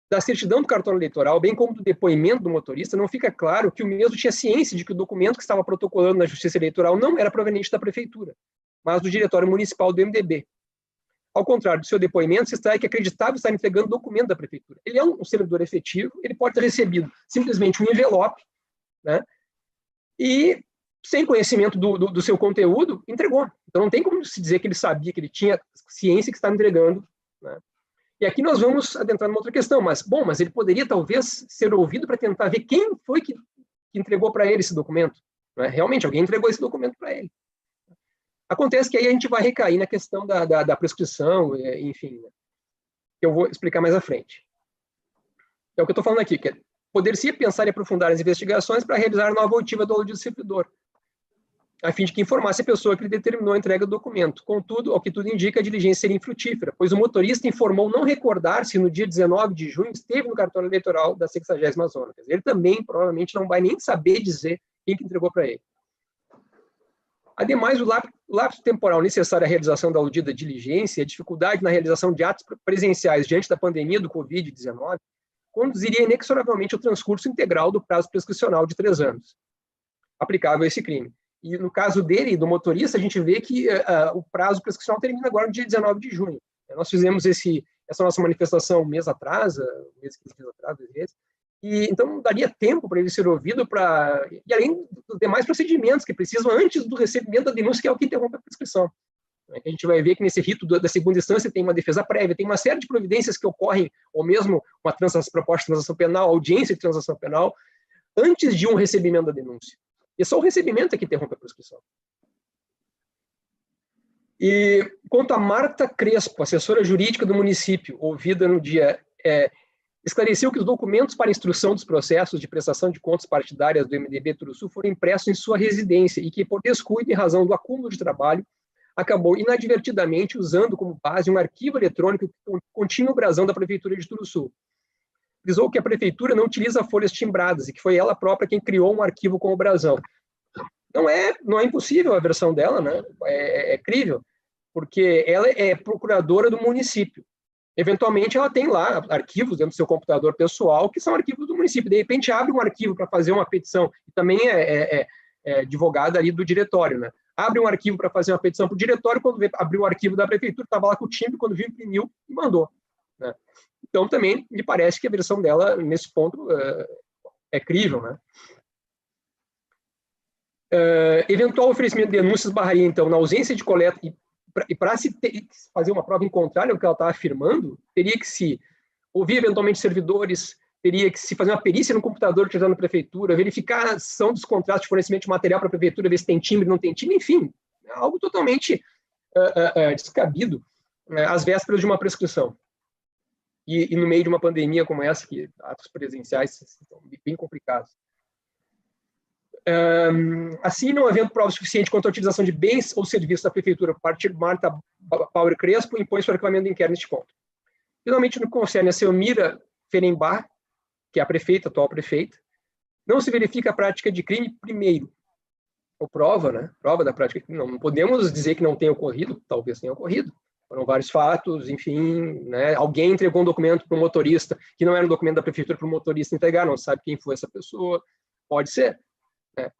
da certidão do cartório eleitoral, bem como do depoimento do motorista, não fica claro que o mesmo tinha ciência de que o documento que estava protocolando na Justiça Eleitoral não era proveniente da Prefeitura, mas do Diretório Municipal do MDB. Ao contrário do seu depoimento, se extrai que acreditava estar entregando documento da Prefeitura. Ele é um servidor efetivo, ele pode ter recebido simplesmente um envelope, né, e, sem conhecimento do seu conteúdo, entregou. Então, não tem como se dizer que ele sabia, que ele tinha ciência que estava entregando. Né. E aqui nós vamos adentrar numa outra questão, mas ele poderia, talvez, ser ouvido para tentar ver quem foi que entregou para ele esse documento. Né. Realmente, alguém entregou esse documento para ele. Acontece que aí a gente vai recair na questão da prescrição, enfim. que eu vou explicar mais à frente. É o que eu estou falando aqui, que poder-se pensar em aprofundar as investigações para realizar a nova oitiva do aludido servidor, a fim de que informasse a pessoa que lhe determinou a entrega do documento. Contudo, ao que tudo indica, a diligência seria infrutífera, pois o motorista informou não recordar se no dia 19 de junho esteve no cartório eleitoral da 60ª zona. Ele também, provavelmente, não vai nem saber dizer quem que entregou para ele. Ademais, o lapso temporal necessário à realização da aludida diligência e a dificuldade na realização de atos presenciais diante da pandemia do Covid-19 conduziria inexoravelmente ao transcurso integral do prazo prescricional de 3 anos, aplicável a esse crime. E no caso dele, do motorista, a gente vê que o prazo prescricional termina agora no dia 19 de junho. Nós fizemos essa nossa manifestação um mês atrás, 15 dias atrás, 2 meses, e então não daria tempo para ele ser ouvido, e além dos demais procedimentos que precisam antes do recebimento da denúncia, que é o que interrompe a prescrição. A gente vai ver que nesse rito da segunda instância tem uma defesa prévia, tem uma série de providências que ocorrem, ou mesmo uma proposta de transação penal, audiência de transação penal, antes de um recebimento da denúncia. E só o recebimento é que interrompe a prescrição. E quanto a Marta Crespo, assessora jurídica do município, ouvida no dia, esclareceu que os documentos para instrução dos processos de prestação de contas partidárias do MDB Turuçu foram impressos em sua residência e que, por descuido em razão do acúmulo de trabalho, acabou inadvertidamente usando como base um arquivo eletrônico que continha o brasão da Prefeitura de Turuçu. Frisou que a Prefeitura não utiliza folhas timbradas e que foi ela própria quem criou um arquivo com o brasão. Não é impossível a versão dela, né? É crível, porque ela é procuradora do município. Eventualmente, ela tem lá arquivos dentro do seu computador pessoal, que são arquivos do município. De repente, abre um arquivo para fazer uma petição, e também é advogada ali do diretório, né? Abre um arquivo para fazer uma petição para o diretório, quando abriu o arquivo da prefeitura, estava lá com o timbre, quando viu, imprimiu e mandou, né? Então, também me parece que a versão dela, nesse ponto, é crível, né? Eventual oferecimento de denúncias barraria, então, na ausência de coleta, e para se fazer uma prova em contrário ao que ela está afirmando, teria que se ouvir eventualmente servidores, teria que se fazer uma perícia no computador utilizado na prefeitura, verificar a ação dos contratos de fornecimento de material para a prefeitura, ver se tem timbre, não tem timbre, enfim, é algo totalmente descabido, às vésperas de uma prescrição. E no meio de uma pandemia como essa, que atos presenciais são bem complicados. Assim, não havendo prova suficiente quanto à utilização de bens ou serviços da prefeitura por parte de Marta Power Crespo, impõe-se o arquivamento do inquérito neste ponto. Finalmente, no que concerne a Selmira Ferenbach, que é a prefeita, atual prefeita, não se verifica a prática de crime primeiro, ou prova, né? Prova da prática de crime. Não podemos dizer que não tenha ocorrido, talvez tenha ocorrido. Foram vários fatos, enfim, né? Alguém entregou um documento para o motorista, que não era um documento da prefeitura para o motorista entregar, não sabe quem foi essa pessoa, pode ser.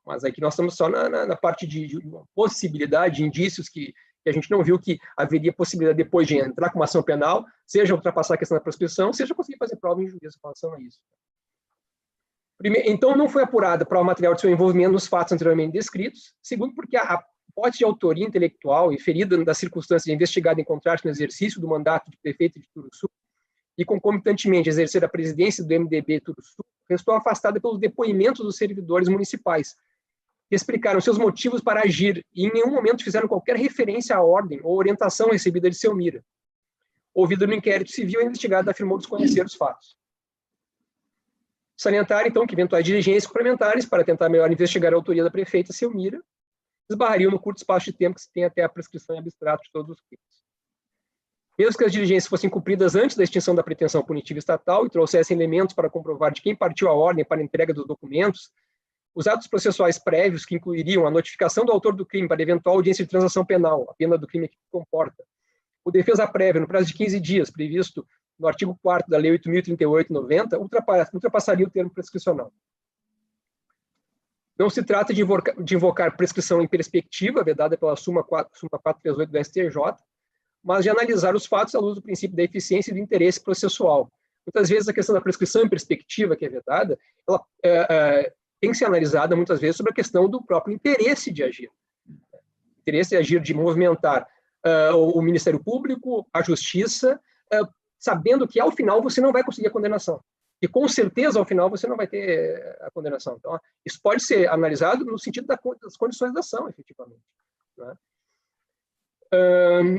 Mas aqui nós estamos só na parte de uma possibilidade, de indícios que a gente não viu que haveria possibilidade depois de entrar com uma ação penal, seja ultrapassar a questão da prescrição, seja conseguir fazer prova em juízo com relação a isso. Então, não foi apurada prova material de seu envolvimento nos fatos anteriormente descritos. Segundo, porque a hipótese de autoria intelectual inferida das circunstâncias de investigado em contraste no exercício do mandato de prefeito de Turuçu e concomitantemente exercer a presidência do MDB Turuçu, restou afastada pelos depoimentos dos servidores municipais, que explicaram seus motivos para agir e em nenhum momento fizeram qualquer referência à ordem ou orientação recebida de Selmira. Ouvido no inquérito civil, a investigada afirmou desconhecer os fatos. Salientar, então, que eventuais diligências complementares para tentar melhor investigar a autoria da prefeita Selmira esbarrariam no curto espaço de tempo que se tem até a prescrição em abstrato de todos os crimes. Mesmo que as diligências fossem cumpridas antes da extinção da pretensão punitiva estatal e trouxessem elementos para comprovar de quem partiu a ordem para a entrega dos documentos, os atos processuais prévios, que incluiriam a notificação do autor do crime para eventual audiência de transação penal, a pena do crime que comporta, o defesa prévia no prazo de 15 dias, previsto no artigo 4º da Lei 8.038/90, ultrapassaria o termo prescricional. Não se trata de invocar prescrição em perspectiva, vedada pela Súmula 438 do STJ, mas de analisar os fatos à luz do princípio da eficiência e do interesse processual. Muitas vezes a questão da prescrição em perspectiva, que é vedada, ela tem que ser analisada muitas vezes sobre a questão do próprio interesse de agir. Interesse de agir, de movimentar o Ministério Público, a Justiça, sabendo que ao final você não vai conseguir a condenação. E com certeza ao final você não vai ter a condenação. Então, isso pode ser analisado no sentido das condições da ação, efetivamente, né?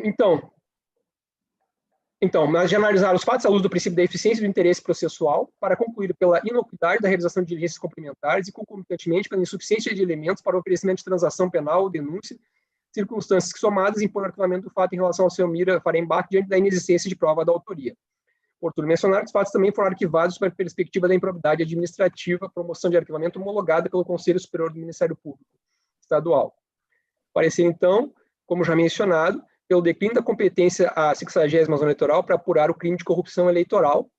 Então, Então, mas de analisar os fatos à luz do princípio da eficiência do interesse processual para concluir pela inocuidade da realização de diligências complementares e, concomitantemente, pela insuficiência de elementos para o oferecimento de transação penal ou denúncia, circunstâncias que, somadas, impõem o arquivamento do fato em relação ao seu mira farembate diante da inexistência de prova da autoria. Por tudo mencionar, que os fatos também foram arquivados sob a perspectiva da improbidade administrativa, promoção de arquivamento homologada pelo Conselho Superior do Ministério Público Estadual. Parecer, então, como já mencionado, pelo declínio da competência à 60ª Zona Eleitoral para apurar o crime de corrupção eleitoral,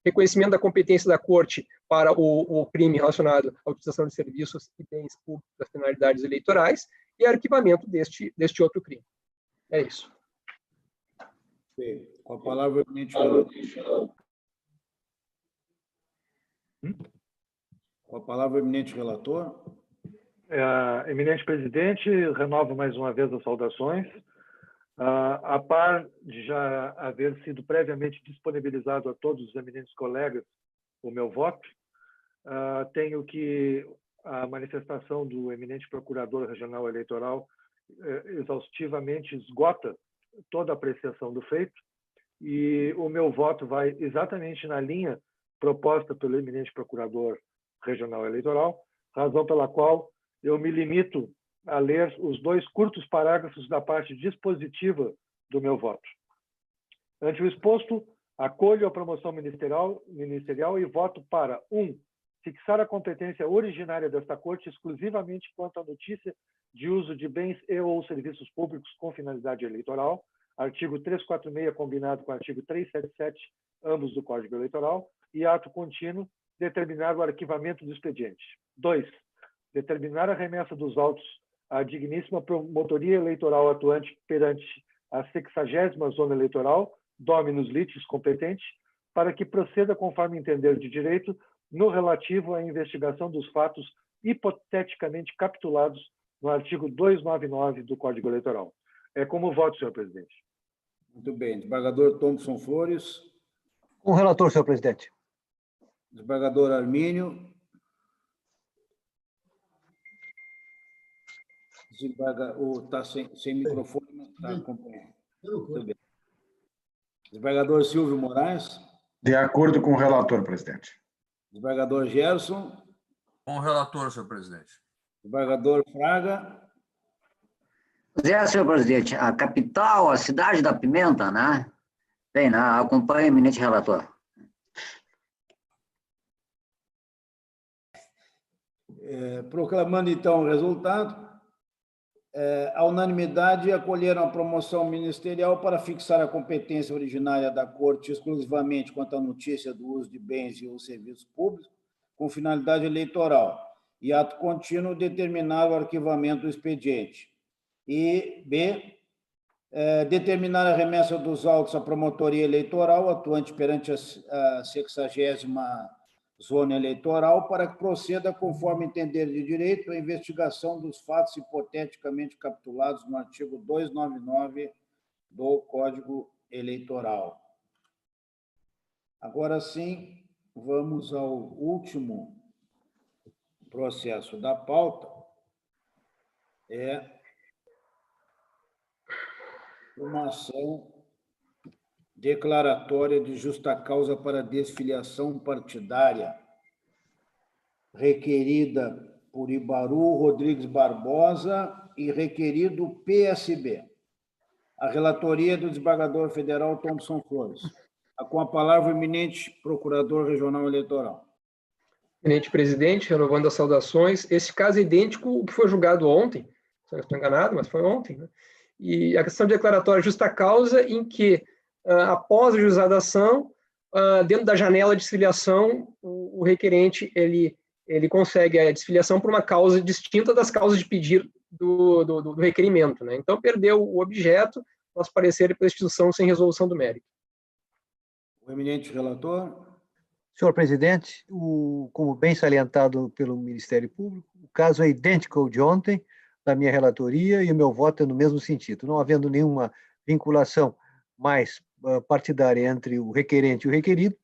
reconhecimento da competência da Corte para o crime relacionado à utilização de serviços e bens públicos das finalidades eleitorais e arquivamento deste outro crime. É isso. Com a palavra, eminente relator. Com a palavra, eminente relator. Eminente presidente, renovo mais uma vez as saudações. A par de já haver sido previamente disponibilizado a todos os eminentes colegas o meu voto, tenho que a manifestação do eminente procurador regional eleitoral exaustivamente esgota toda a apreciação do feito, e o meu voto vai exatamente na linha proposta pelo eminente procurador regional eleitoral, razão pela qual eu me limito a ler os 2 curtos parágrafos da parte dispositiva do meu voto. Ante o exposto, acolho a promoção ministerial e voto para 1. Fixar a competência originária desta Corte exclusivamente quanto à notícia de uso de bens e ou serviços públicos com finalidade eleitoral, artigo 346 combinado com o artigo 377, ambos do Código Eleitoral, e ato contínuo, determinar o arquivamento do expediente. 2. Determinar a remessa dos autos à digníssima promotoria eleitoral atuante perante a 60ª Zona Eleitoral, dominus litis competente, para que proceda conforme entender de direito no relativo à investigação dos fatos hipoteticamente capitulados no artigo 299 do Código Eleitoral. É como voto, senhor presidente. Muito bem. Desembargador Thompson Flores. Com o relator, senhor presidente. Desembargador Armínio. Está sem microfone, mas está acompanhando. Muito bem. Desembargador Silvio Moraes. De acordo com o relator, presidente. Desembargador Gerson. Com o relator, senhor presidente. Desembargador Fraga. Senhor presidente, a capital, a cidade da pimenta, né? Bem, acompanha o eminente relator. Proclamando, então, o resultado, a unanimidade acolheram a promoção ministerial para fixar a competência originária da Corte exclusivamente quanto à notícia do uso de bens e ou serviços públicos com finalidade eleitoral e, ato contínuo, determinar o arquivamento do expediente. E, B, determinar a remessa dos autos à promotoria eleitoral atuante perante a 60ª Zona Eleitoral para que proceda conforme entender de direito a investigação dos fatos hipoteticamente capitulados no artigo 299 do Código Eleitoral. Agora sim, vamos ao último processo da pauta, uma ação declaratória de justa causa para desfiliação partidária, requerida por Ibaru Rodrigues Barbosa e requerido PSB. A relatoria do desembargador federal Thompson Flores. Com a palavra, o eminente procurador regional eleitoral. Eminente presidente, renovando as saudações. Esse caso é idêntico ao que foi julgado ontem, se não estou enganado, mas foi ontem, né? E a questão de declaratória justa causa em que após a juizada da ação, dentro da janela de desfiliação, o requerente ele consegue a desfiliação por uma causa distinta das causas de pedir do requerimento, né? Então, perdeu o objeto, nosso parecer, pela instituição sem resolução do mérito. O eminente relator. Senhor presidente, como bem salientado pelo Ministério Público, o caso é idêntico ao de ontem, da minha relatoria, e o meu voto é no mesmo sentido, não havendo nenhuma vinculação mais partidária entre o requerente e o requerido,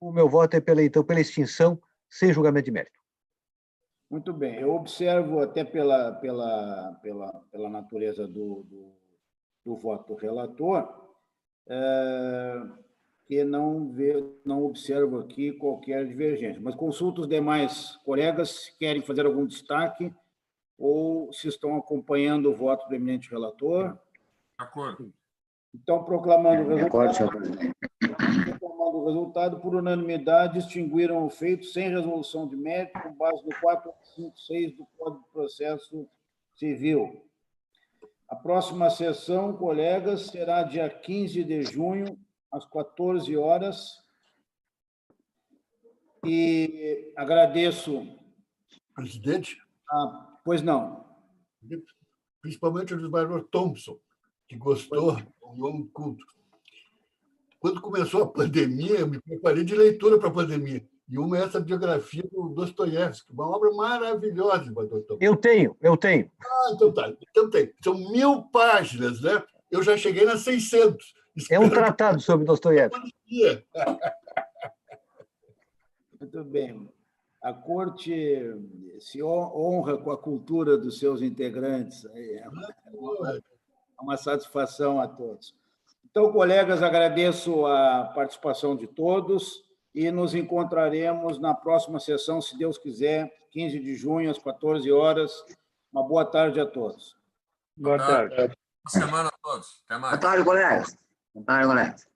o meu voto é pela extinção sem julgamento de mérito. Muito bem. Eu observo até pela natureza do voto do relator que não observo aqui qualquer divergência. Mas consulto os demais colegas se querem fazer algum destaque ou se estão acompanhando o voto do eminente relator. De acordo. Então, proclamando o De acordo, senhor presidente. por unanimidade, extinguiram o feito sem resolução de mérito, com base no 456 do Código de Processo Civil. A próxima sessão, colegas, será dia 15 de junho, às 14 horas. E agradeço... Presidente? Pois não. Principalmente o desembargador Thompson, que gostou ao longo do culto. Quando começou a pandemia, eu me preparei de leitura para a pandemia. E uma é essa biografia do Dostoiévski, uma obra maravilhosa, desembargador Thompson. Eu tenho. Então tá. Então tem. São 1000 páginas, né? Eu já cheguei nas 600. É um tratado sobre Dostoiévski. Muito bem. A Corte se honra com a cultura dos seus integrantes. É uma satisfação a todos. Então, colegas, agradeço a participação de todos e nos encontraremos na próxima sessão, se Deus quiser, 15 de junho, às 14 horas. Uma boa tarde a todos. Boa tarde. Boa semana a todos. Até mais. Boa tarde, colegas. Boa tarde, colegas.